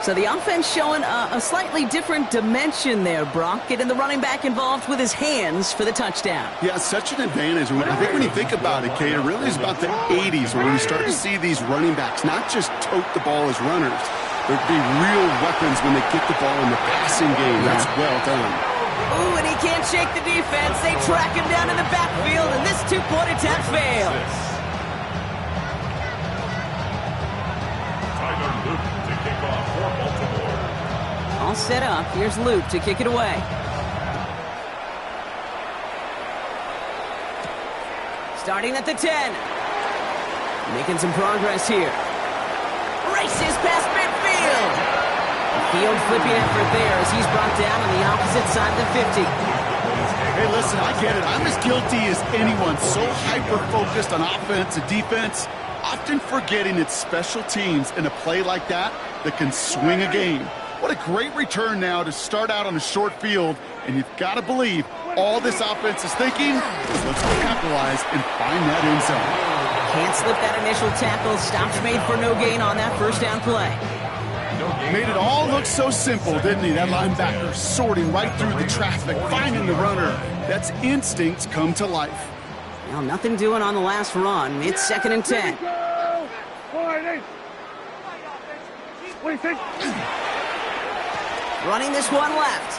So the offense showing a slightly different dimension there, Brock, getting the running back involved with his hands for the touchdown. Yeah, such an advantage. I think when you think about it, Kate, it really is about the 80s when we start to see these running backs not just tote the ball as runners. There'd be real weapons when they get the ball in the passing game. That's well done. Ooh, and he can't shake the defense. They track him down in the backfield, and this 2-point attempt fails. All set up. Here's Luke to kick it away. Starting at the 10. Making some progress here. Races past midfield. Field flipping effort there as he's brought down on the opposite side of the 50. Hey, listen, I get it. I'm as guilty as anyone. So hyper-focused on offense and defense, often forgetting it's special teams in a play like that can swing a game. What a great return now to start out on a short field, and you've got to believe all this offense is thinking is let's capitalize and find that end zone. Can't slip that initial tackle. Stops made for no gain on that 1st down play. Made it all look so simple, didn't he? That linebacker sorting right through the traffic, finding the runner. That's instincts come to life. Well, nothing doing on the last run. It's 2nd and 10. What do you think? Running this one left.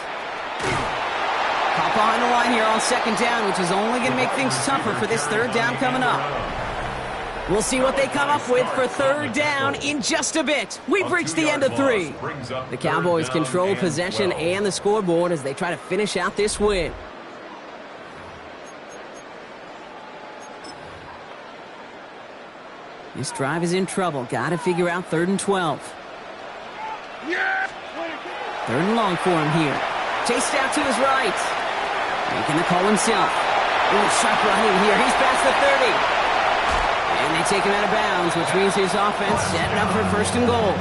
Caught behind the line here on 2nd down, which is only going to make things tougher for this 3rd down coming up. We'll see what they come up with for 3rd down in just a bit. We've reached the end of 3. The Cowboys control possession and the scoreboard as they try to finish out this win. This drive is in trouble. Got to figure out 3rd and 12. 3rd and long for him here. Chased out to his right. Making the call himself. Ooh, sharp running here. He's past the 30. And they take him out of bounds, which means his offense setting up for 1st and goal.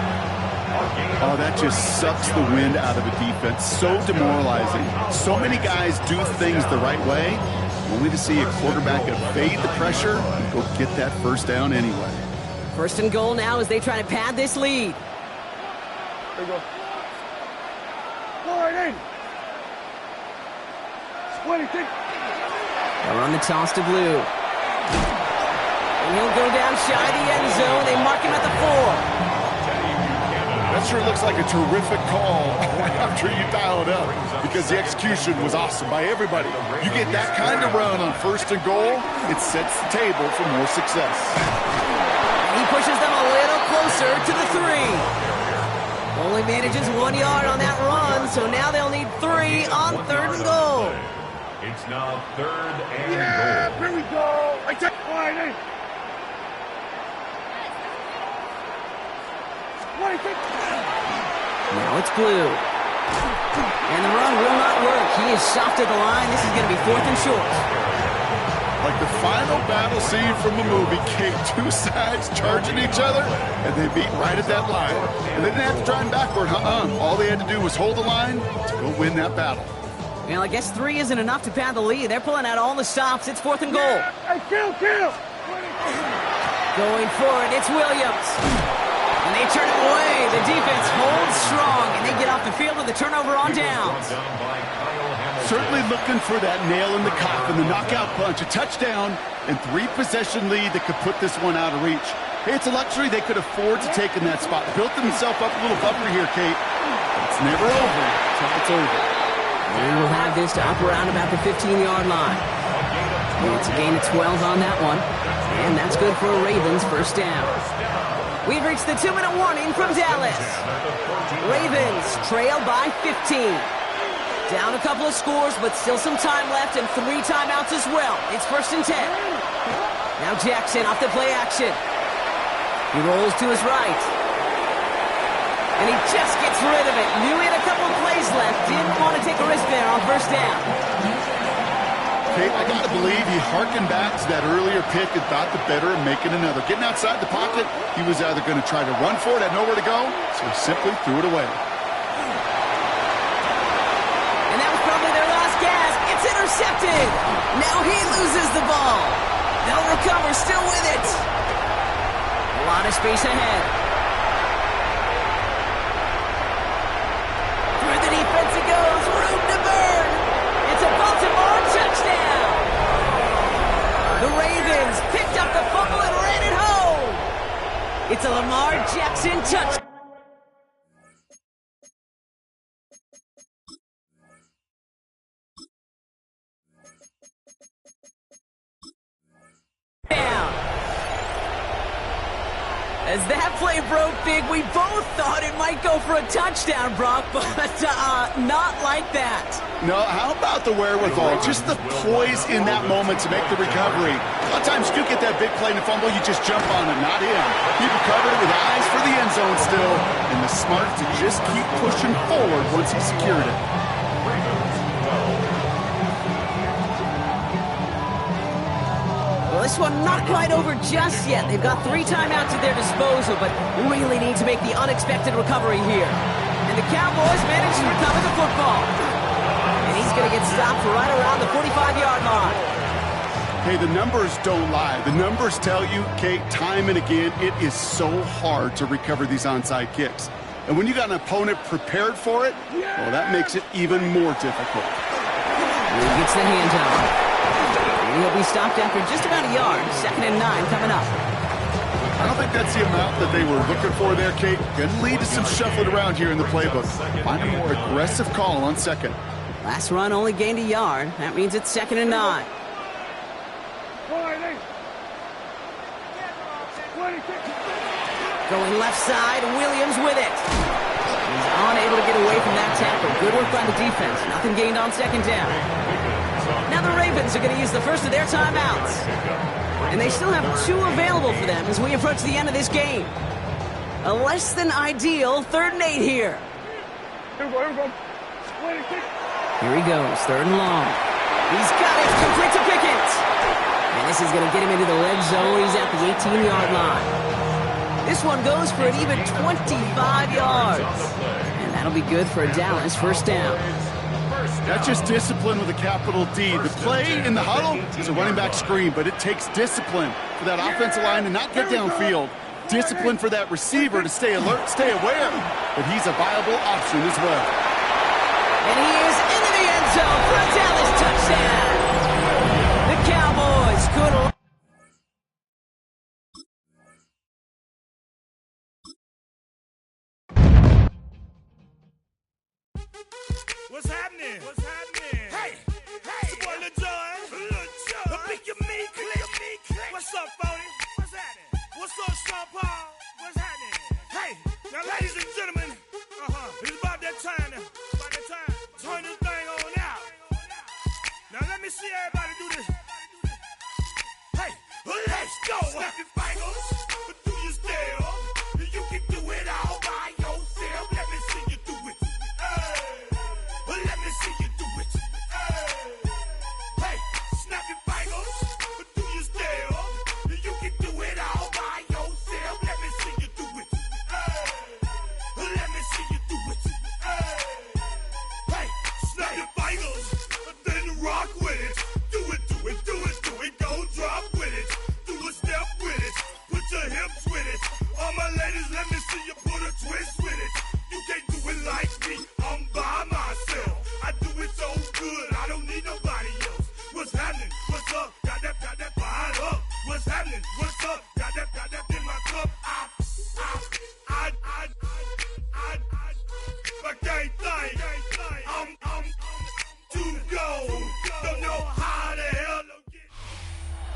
Oh, that just sucks the wind out of a defense. So demoralizing. So many guys do things the right way, only to see a quarterback evade the pressure and go get that 1st down anyway. 1st and goal now as they try to pad this lead. There you go. Go right in. What do you think? They'll run the toss to Blue. And he'll go down shy of the end zone. They mark him at the 4. That sure looks like a terrific call after you dial it up, because the execution was awesome by everybody. You get that kind of run on 1st and goal, it sets the table for more success. And he pushes them a little closer to the 3. Only manages 1 yard on that run, so now they'll need 3 on 3rd and goal. It's now 3rd and goal. Here we go. I take line in. Now it's Blue. And the run will not work. He is soft at the line. This is going to be 4th and short. Like the final battle scene from a movie, Kate, 2 sides charging each other, and they beat right at that line. And they didn't have to drive backward, All they had to do was hold the line to go win that battle. Well, I guess 3 isn't enough to pad the lead. They're pulling out all the stops. It's 4th and goal. Hey, kill! Going for it, it's Williams. And they turn it away. The defense holds strong, and they get off the field with a turnover on downs. Certainly looking for that nail in the coffin, the knockout punch, a touchdown, and 3-possession lead that could put this one out of reach. Hey, it's a luxury they could afford to take in that spot. Built themselves up a little buffer here, Kate. It's never over until it's over. We will have this to up around about the 15-yard line. And it's a gain of 12 on that one. And that's good for a Ravens first down. We've reached the 2-minute warning from Dallas. Ravens trail by 15. Down a couple of scores, but still some time left and 3 timeouts as well. It's 1st and 10. Now Jackson off the play action. He rolls to his right. And he just gets rid of it. Knew he had a couple of plays left. Didn't want to take a risk there on 1st down. Kate, I got to believe he harkened back to that earlier pick and thought the better of making another. Getting outside the pocket, he was either going to try to run for it, had nowhere to go, so he simply threw it away. And that was probably their last gasp. It's intercepted. Now he loses the ball. They'll recover, still with it. A lot of space ahead. Through the defense it goes. Room to burn. It's a Baltimore touchdown. The Ravens picked up the fumble and ran it home. It's a Lamar Jackson touchdown. As that play broke big, we both thought it might go for a touchdown, Brock, but not like that. No, how about the wherewithal? Just the poise in that moment to make the recovery. A lot of times you get that big play and fumble, you just jump on it, not him. He recovered it with eyes for the end zone still, and the smart to just keep pushing forward once he secured it. Well, this one not quite over just yet. They've got 3 timeouts at their disposal, but really need to make the unexpected recovery here. And the Cowboys manage to recover the football. And he's going to get stopped right around the 45-yard line. Hey, the numbers don't lie. The numbers tell you, Kate, time and again, it is so hard to recover these onside kicks. And when you got an opponent prepared for it, well, that makes it even more difficult. And he gets the handoff. He'll be stopped after just about a yard. 2nd and 9 coming up. I don't think that's the amount that they were looking for there, Kate. Going to lead to some shuffling around here in the playbook. Find a more aggressive call on 2nd. Last run only gained a yard. That means it's 2nd and 9. Going left side, Williams with it. He's unable to get away from that tackle. Good work by the defense. Nothing gained on 2nd down. Now the Ravens are going to use the first of their timeouts. And they still have 2 available for them as we approach the end of this game. A less than ideal 3rd and 8 here. Here he goes, 3rd and long. He's got it, complete to Pickett. And this is going to get him into the red zone. He's at the 18-yard line. This one goes for an even 25 yards. And that'll be good for a Dallas first down. That's just discipline with a capital D. The play in the huddle is a running back screen, but it takes discipline for that offensive line to not get downfield. Discipline for that receiver to stay alert, stay aware that he's a viable option as well. And he is into the end zone for a Dallas touchdown. The Cowboys could... What's happening? What's happening? Hey, it's your boy Lil Jon. The Pick Your Me Click. What's up, Phony? What's happening? What's up, Sean Paul? What's happening? Hey, now ladies and gentlemen, it's about that time now. About that time. Turn this thing on out. Now let me see everybody do this. Hey, let's go. Snap your fingers, but do you still? You can do it all by yourself. Let me see you do it. Let me see you do it. Hey, snap your fingers, but do you still? You can do it all by yourself. Let me see you do it. Let me see you do it. Hey, snap your fingers, then rock with it. Do it, do it, do it, do it. Go drop with it. Do a step with it. Put your hips with it. All my ladies, let me see you put a twist with it. You can't do it like me. I'm by myself. I do it so good. I don't need nobody else. What's happening? What's up? Got that fired up. What's happening? What's up? Got that in my cup. I can't think. I'm too go. Don't know how the hell to get.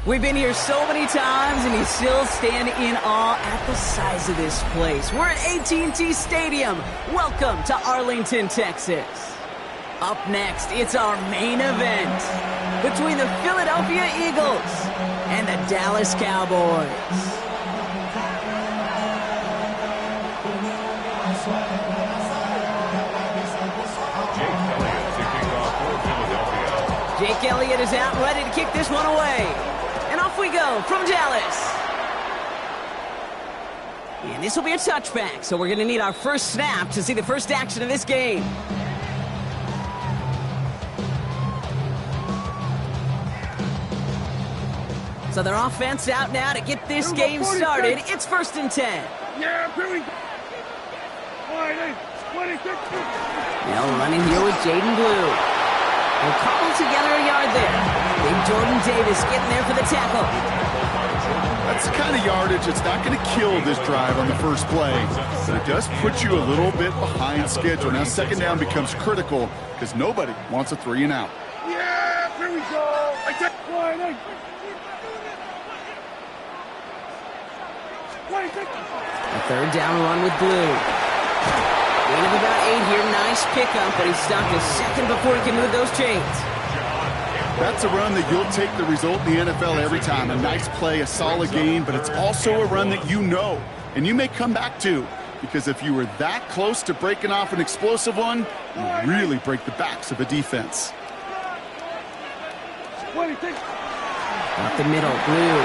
We've been here so many times, and you still stand in awe at the size of this place. We're at AT&T Stadium. Welcome to Arlington, Texas. Up next, it's our main event between the Philadelphia Eagles and the Dallas Cowboys. Jake Elliott is out, ready to kick this one away. And off we go from Dallas. And this will be a touchback, so we're going to need our first snap to see the first action of this game. So their offense out now to get this game started. It's 1st and 10. Yeah, here we go. 26. Now running here with Jaden Blue. We'll cobble together a yard there. Big Jordan Davis getting there for the tackle. That's the kind of yardage that's not going to kill this drive on the first play, but it does put you a little bit behind schedule. Now second down becomes critical because nobody wants a 3 and out. Yeah, here we go. I take 26. A 3rd down run with Blue. Gain of about 8 here. Nice pickup, but he's stopped a second before he can move those chains. That's a run that you'll take the result in the NFL every time. A nice play, a solid gain, but it's also a run that you know, and you may come back to, because if you were that close to breaking off an explosive one, you really break the backs of a defense. Up the middle, Blue.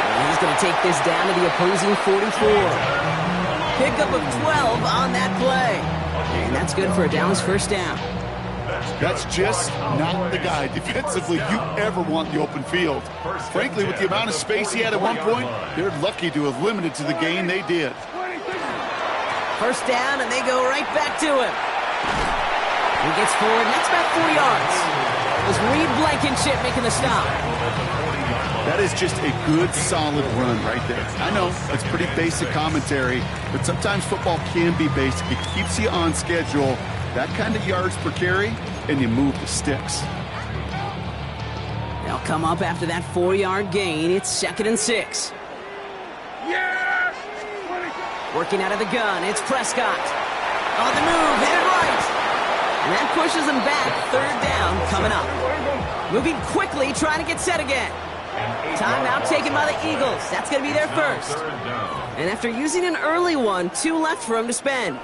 And he's going to take this down to the opposing 44. Pickup of 12 on that play. And that's good for a Dallas first down. That's just not the guy defensively you ever want in the open field. Frankly, with the amount of space he had at one point, they're lucky to have limited to the gain they did. First down, and they go right back to him. He gets forward, and that's about 4 yards. It was Reed Blankenship making the stop. That is just a good, solid run right there. I know, it's pretty basic commentary, but sometimes football can be basic. It keeps you on schedule. That kind of yards per carry, and you move the sticks. They'll come up after that 4-yard gain. It's 2nd and 6. Yeah! Working out of the gun, it's Prescott. On the move, hit it right. And that pushes him back. 3rd down coming up. Moving quickly, trying to get set again. Timeout taken by the Eagles. That's going to be their first. And after using an early one, 2 left for him to spend.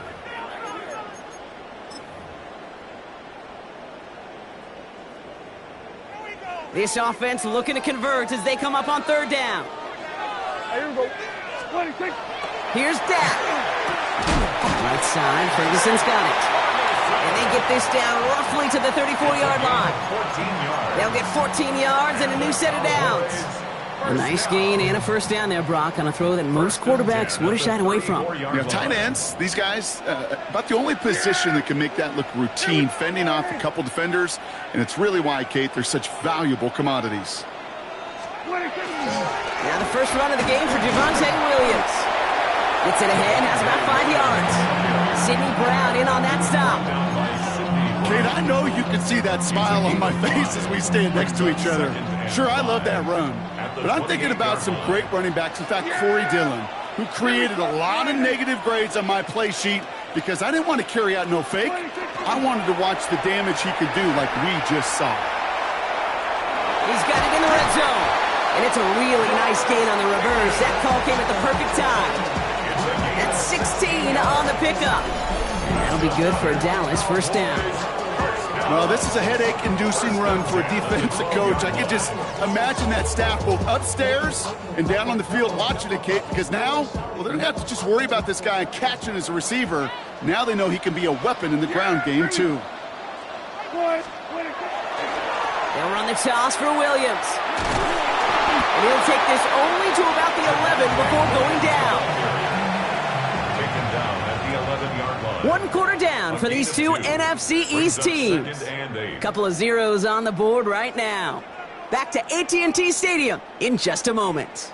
This offense looking to convert as they come up on 3rd down. Here we go. 26. Here's Dak. Right side, Ferguson's got it. And they get this down roughly to the 34-yard line. They'll get 14 yards and a new set of downs. A nice gain and a first down there, Brock, on a throw that most quarterbacks would have shied away from. Tight ends, these guys, about the only position that can make that look routine, fending off a couple defenders, and it's really why, Kate, they're such valuable commodities. Now the first run of the game for Javonte Williams. Gets it ahead, has about 5 yards. Sidney Brown in on that stop. Kid, I know you can see that smile on my face as we stand next to each other. Sure, I love that run. But I'm thinking about some great running backs. In fact, Corey Dillon, who created a lot of negative grades on my play sheet because I didn't want to carry out no fake. I wanted to watch the damage he could do like we just saw. He's got it in the red zone. And it's a really nice gain on the reverse. That call came at the perfect time. That's 16 on the pickup. And that'll be good for Dallas. First down. Well, this is a headache-inducing run for a defensive coach. I could just imagine that staff both upstairs and down on the field watching it, Kate, because now, well, they don't have to just worry about this guy catching as a receiver. Now they know he can be a weapon in the ground game, too. They'll run the toss for Williams. And he'll take this only to about the 11 before going down. Taken down at the 11-yard line. One quarter down for these two NFC East teams. Couple of zeros on the board right now. Back to AT&T Stadium in just a moment.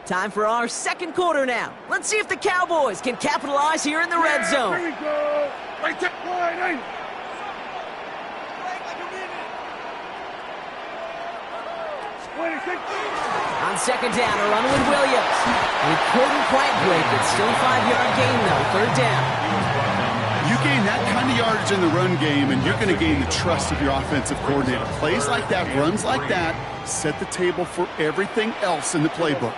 Time for our second quarter now. Let's see if the Cowboys can capitalize here in the red zone. Here we go. Right there. On second down, a run with Williams. He couldn't quite break it. Still a 5-yard gain, though. Third down. You gain that kind of yardage in the run game, and you're going to gain the trust of your offensive coordinator. Plays like that, runs like that, set the table for everything else in the playbook.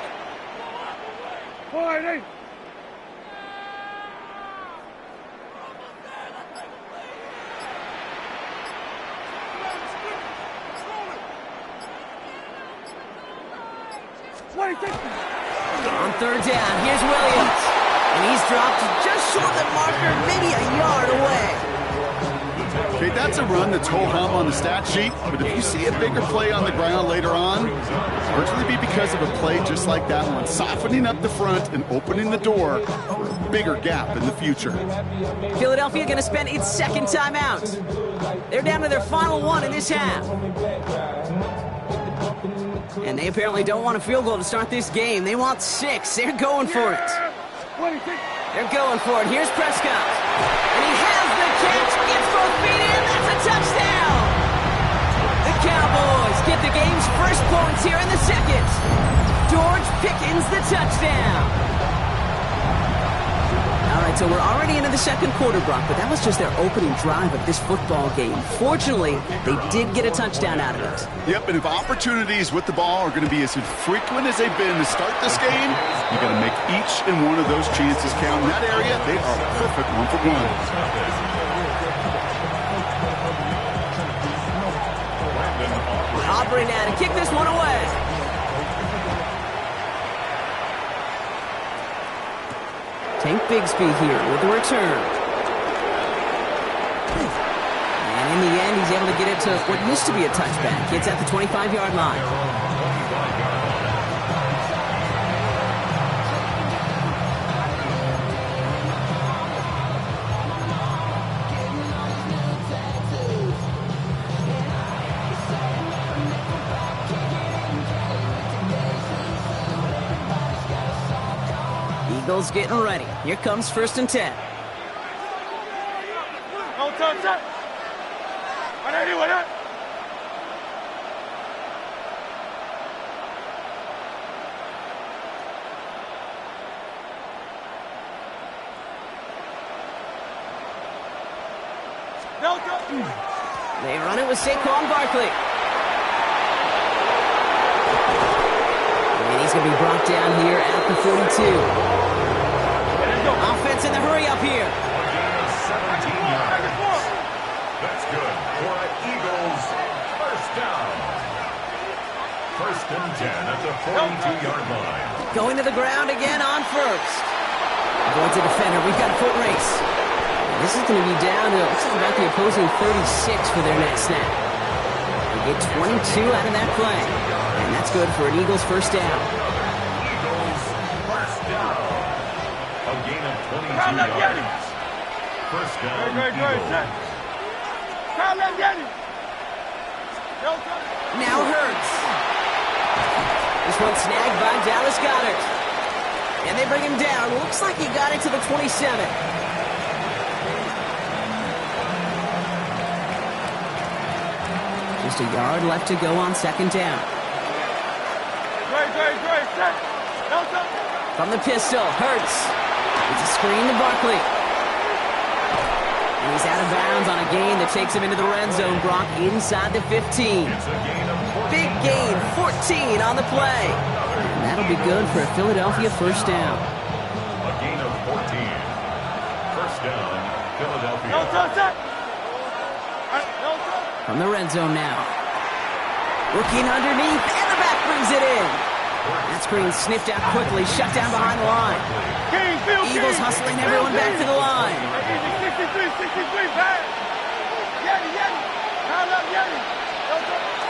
On third down, here's Williams. And he's dropped just short of the marker, maybe a yard away. Okay, that's a run that's ho-hum on the stat sheet, but if you see a bigger play on the ground later on, it's virtually be because of a play just like that one, softening up the front and opening the door for a bigger gap in the future. Philadelphia going to spend its second timeout. They're down to their final one in this half. And they apparently don't want a field goal to start this game. They want 6. They're going for it. They're going for it. Here's Prescott. And he has the catch. Gets both feet in. That's a touchdown. The Cowboys get the game's first points here in the second. George Pickens the touchdown. All right, so we're already into the second quarter, Brock, but that was just their opening drive of this football game. Fortunately, they did get a touchdown out of it. Yep, and if opportunities with the ball are going to be as infrequent as they've been to start this game, you got to make each and one of those chances count. In that area, they are perfect 1-for-1. Aubrey now to kick this one away. Tank Bigsby here with the return. And in the end, he's able to get it to what used to be a touchback. It's at the 25-yard line. Eagles getting ready. Here comes 1st and 10. They run it with Saquon Barkley. And he's going to be brought down here at the 42. Offense in the hurry up here. 17 yards. That's good for an Eagles first down. 1st and 10 at the 42-yard line. Going to the ground again on first. Avoids a defender. We've got a foot race. This is going to be down to looks like about the opposing 36 for their next snap. They get 22 out of that play. And that's good for an Eagles first down. Eagles first down. A gain of 22 yards. First down, Eagles. Now Hurts. This one snagged by Dallas Goedert. And they bring him down. Looks like he got it to the 27. Just a yard left to go on second down. From the pistol, Hurts. It's a screen to Barkley. And he's out of bounds on a gain that takes him into the red zone, Brock, inside the 15. Big gain, 14 on the play. And that'll be good for a Philadelphia first down. A gain of 14. First down, Philadelphia. From the red zone now. Looking underneath, and the back brings it in. That screen sniffed out quickly, shut down behind the line. Eagles hustling everyone back to the line.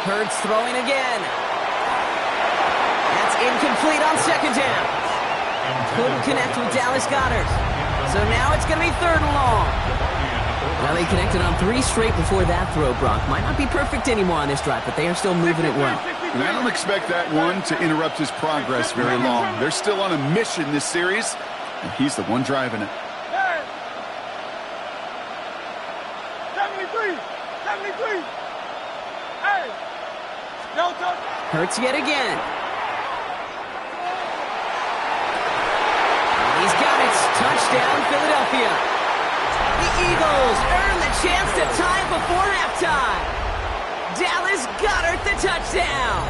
Hurts throwing again. That's incomplete on second down. Couldn't connect with Dallas Goedert. So now it's going to be third and long. Well, they connected on 3 straight before that throw, Brock. Might not be perfect anymore on this drive, but they are still moving it well. And I don't expect that one to interrupt his progress very long. They're still on a mission this series, and he's the one driving it. 73! Hey! Hurts yet again. He's got it. Touchdown, Philadelphia. The Eagles earn the chance to tie it before halftime. Dallas Goedert the touchdown.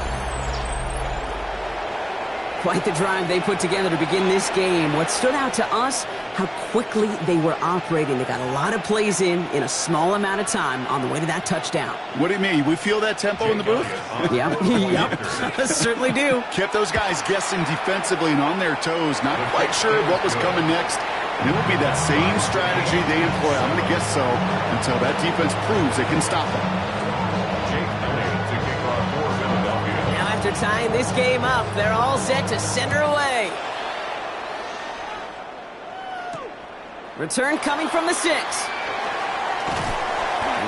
Quite the drive they put together to begin this game. What stood out to us, how quickly they were operating. They got a lot of plays in a small amount of time on the way to that touchdown. What do you mean? We feel that tempo in the booth? Yep, certainly do. Kept those guys guessing defensively and on their toes, not quite sure what was coming next. And it will be that same strategy they employ, I'm going to guess so, until that defense proves they can stop them. Now after tying this game up, they're all set to send her away. Return coming from the 6. And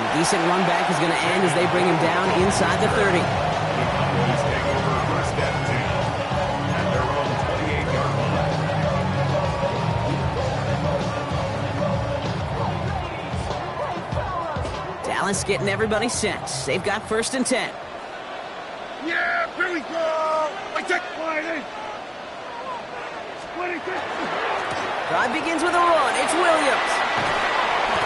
a decent run back is going to end as they bring him down inside the 30. Dallas getting everybody set. They've got first and 10. Yeah, here we go! I take Drive begins with a run. It's Williams.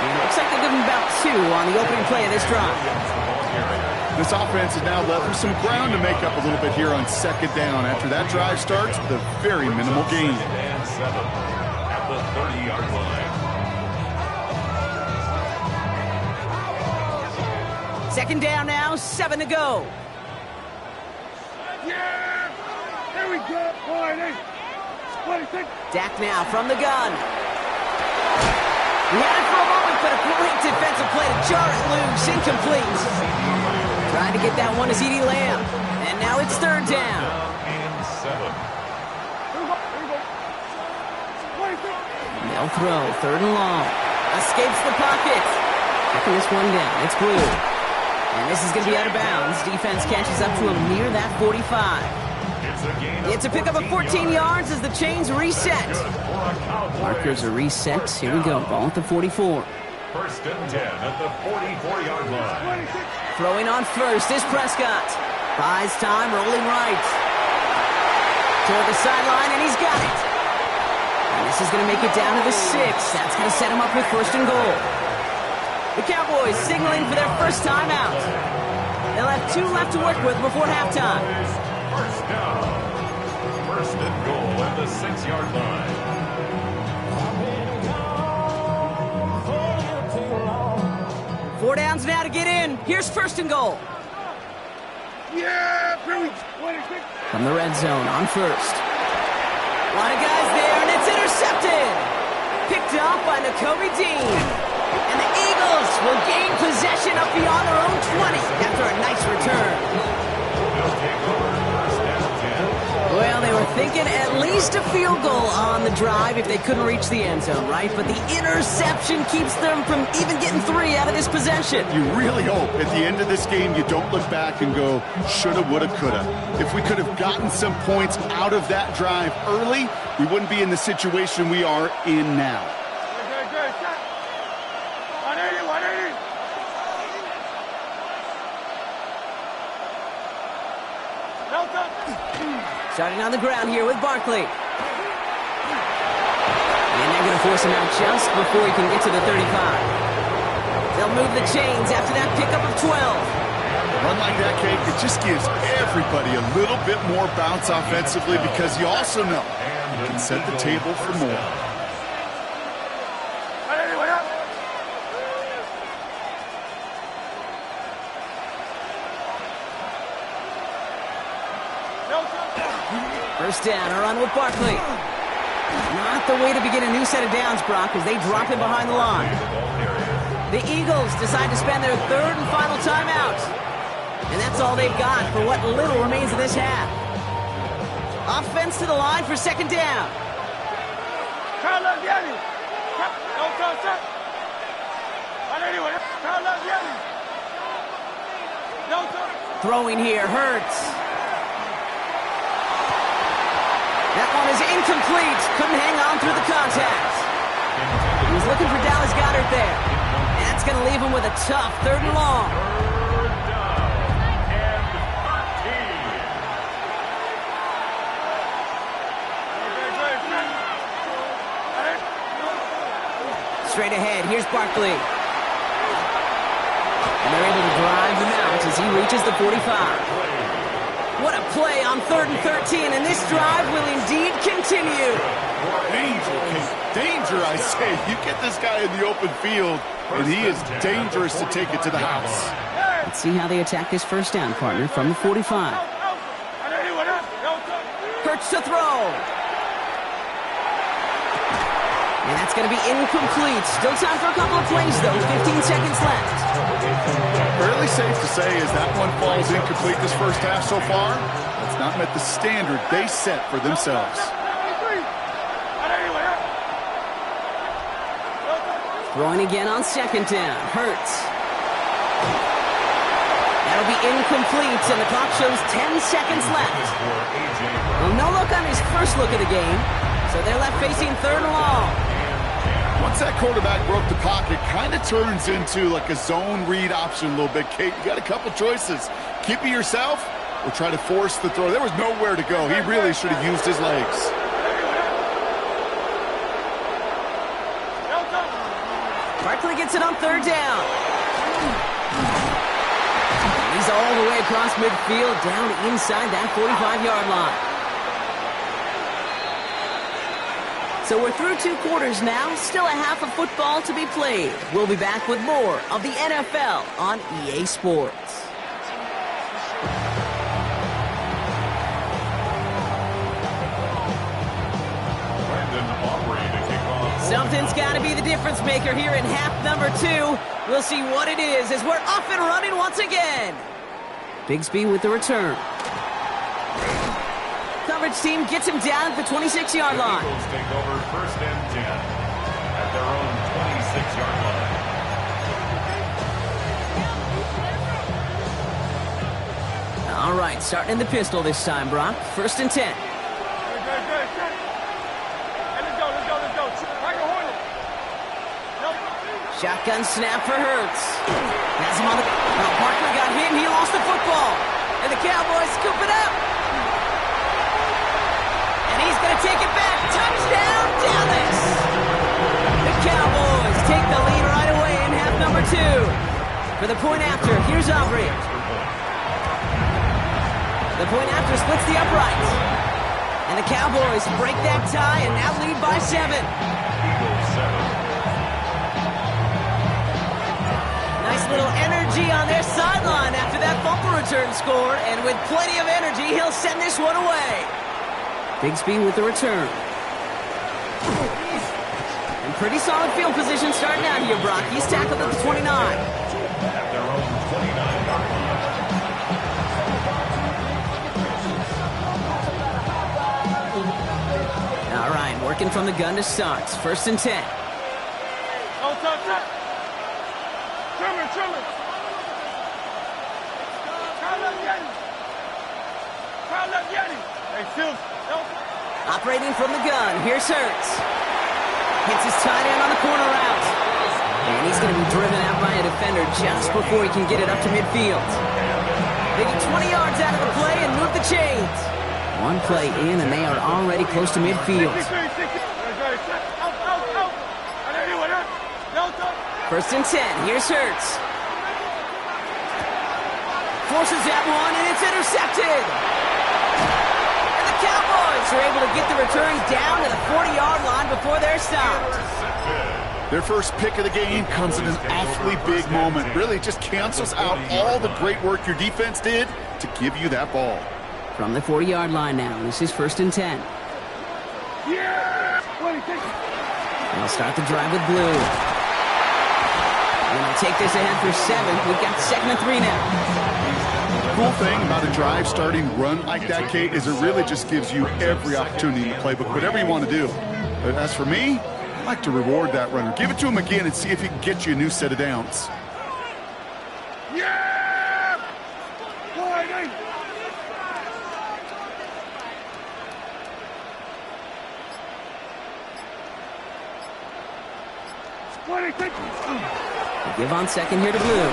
And it looks like they'll give him about 2 on the opening play of this drive. This offense is now left with some ground to make up a little bit here on second down. After that drive starts with a very minimal gain. And 7 at the 30-yard line. Second down now, 7 to go. Yeah! Here we go, boy! Dak now from the gun. He had it for a moment, but a great defensive play to jar it loose. Incomplete. Trying to get that one to CeeDee Lamb. And now it's third down. And 7. They'll throw, third and long. Escapes the pocket. Checking this one down. It's Blue. And this is going to be out of bounds. Defense catches up to him near that 45. It's a pickup of 14 yards as the chains reset. Markers are reset. Here we go. Ball at the 44. First and 10 at the 44-yard line. Throwing on first is Prescott. Buys time, rolling right. Toward the sideline, and he's got it. And this is going to make it down to the 6. That's going to set him up with first and goal. The Cowboys signaling for their first time out. They'll have 2 left to work with before halftime. First down. First and goal at the 6-yard line. 4 downs now to get in. Here's first and goal. Yeah! From the red zone on first. A lot of guys there, and it's intercepted. Picked off by Nakobe Dean. And the Eagles will gain possession up beyond their own 20 after a nice return. Well, they were thinking at least least a field goal on the drive if they couldn't reach the end zone, right? But the interception keeps them from even getting 3 out of this possession. You really hope at the end of this game you don't look back and go, shoulda, woulda, coulda. If we could have gotten some points out of that drive early, we wouldn't be in the situation we are in now. Starting on the ground here with Barkley. And they're going to force him out just before he can get to the 35. They'll move the chains after that pickup of 12. Run like that, Kate, it just gives everybody a little bit more bounce offensively because you also know you can set the table for more. First down, a run with Barkley. Not the way to begin a new set of downs, Brock, as they drop him behind the line. The Eagles decide to spend their 3rd and final timeout. And that's all they've got for what little remains of this half. Offense to the line for 2nd down. Throwing here, Hurts. That one is incomplete. Couldn't hang on through the contact. He was looking for Dallas Goedert there. That's going to leave him with a tough 3rd and long. Straight ahead, here's Barkley. And they're able to drive him out as he reaches the 45. What a play on 3rd and 13, and this drive will indeed continue. Danger, I say. You get this guy in the open field, and he is dangerous to take it to the house. Let's see how they attack this first down, partner, from the 45. Hurts to throw. And that's going to be incomplete. Still time for a couple of plays, though. 15 seconds left. Fairly safe to say as that one falls incomplete this first half so far, it's not met the standard they set for themselves. Throwing again on 2nd down. Hurts. That'll be incomplete, and the clock shows 10 seconds left. Well, no look on his first look of the game, so they're left facing 3rd and long. Once that quarterback broke the pocket, kind of turns into like a zone read option a little bit. Kate, you got a couple choices. Keep it yourself or try to force the throw. There was nowhere to go. He really should have used his legs. Barkley gets it on 3rd down. He's all the way across midfield, down inside that 45-yard line. So we're through 2 quarters now, still a half of football to be played. We'll be back with more of the NFL on EA Sports. Something's got to be the difference maker here in half number 2. We'll see what it is as we're off and running once again. Bigsby with the return. Coverage team gets him down at the 26-yard line. Eagles take over 1st and 10 at their own 26-yard line. All right, starting in the pistol this time, Brock. 1st and 10. Shotgun snap for Hurts. Has him on the... Oh, Barkley got hit and he lost the football. And the Cowboys scoop it up. And he's going to take it back. Touchdown, Dallas. The Cowboys take the lead right away in half number 2. For the point after, here's Aubrey. The point after splits the upright. And the Cowboys break that tie and now lead by 7. Eagles 7. Nice little energy on their sideline after that bumper return score, and with plenty of energy, he'll send this one away. Bigsby with the return. And pretty solid field position starting out here, Brock. He's tackled at the 29. At their own 29-yard line. Second from the gun to start. First and 10. Oh, touch. Trimmer. Kyle up, Yeti. Hey, Sills. Operating from the gun. Here's Hurts. Hits his tight end on the corner route. And he's going to be driven out by a defender just before he can get it up to midfield. They get 20 yards out of the play and move the chains. One play in, and they are already close to midfield. First and 10. Here's Hurts. Forces that one, and it's intercepted. And the Cowboys are able to get the return down to the 40-yard line before they're stopped. Their first pick of the game comes in an awfully big moment. Really just cancels out all the great work your defense did to give you that ball. From the 40-yard line now, this is first and 10. They'll start the drive with blue. And they'll take this ahead for 7. We've got 2nd and 3 now. Cool thing about a drive starting run like that, Kate, is it really just gives you every opportunity in the playbook, whatever you want to do. But as for me, I like to reward that runner. Give it to him again and see if he can get you a new set of downs. Yeah! They give on second here to blue.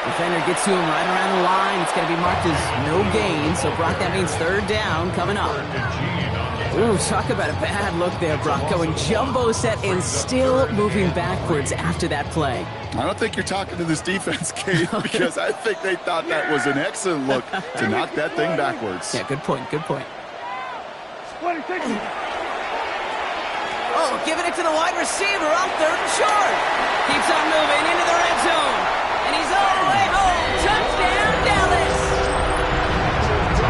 Defender gets to him right around the line. It's going to be marked as no gain. So, Brock, that means third down coming up. Ooh, talk about a bad look there, Brock. Going jumbo set and still moving backwards after that play. I don't think you're talking to this defense, Kate, because I think they thought that was an excellent look to knock that thing backwards. Yeah, good point. Oh, giving it to the wide receiver on third and short. Keeps on moving into the red zone. And he's all the way home. Touchdown, Dallas.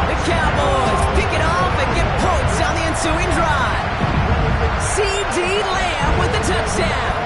The Cowboys pick it off and get points on the ensuing drive. C.D. Lamb with the touchdown.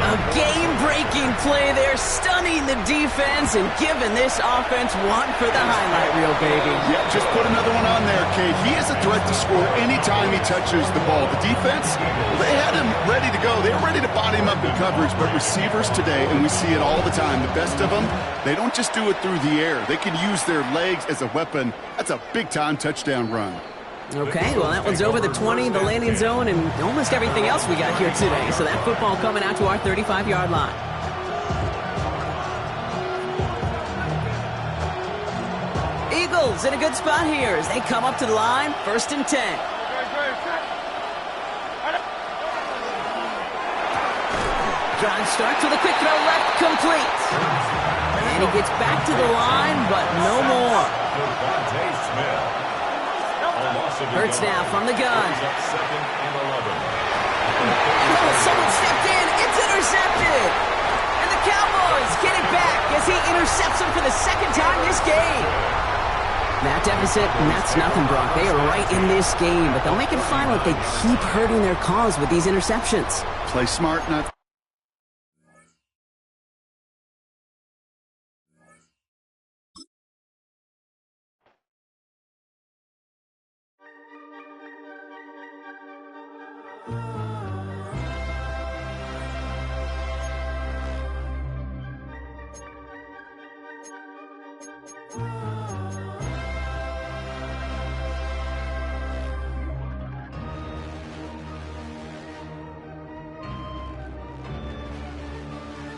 A game-breaking play there, stunning the defense and giving this offense one for the highlight reel, baby. Yeah, just put another one on there, Kate. He is a threat to score anytime he touches the ball. The defense, they had him ready to go. They were ready to body him up in coverage, but receivers today, and we see it all the time, the best of them, they don't just do it through the air. They can use their legs as a weapon. That's a big-time touchdown run. Okay, well, that one's over the 20, the landing zone, and almost everything else we got here today. So that football coming out to our 35-yard line. Eagles in a good spot here as they come up to the line, first and 10. Drive starts with a quick throw left, complete. And he gets back to the line, but no more. Hurts now from the gun. Oh, someone stepped in. It's intercepted. And the Cowboys get it back as he intercepts him for the second time this game. That deficit, and that's nothing, Brock. They are right in this game, but they'll make it final if they keep hurting their cause with these interceptions. Play smart, not...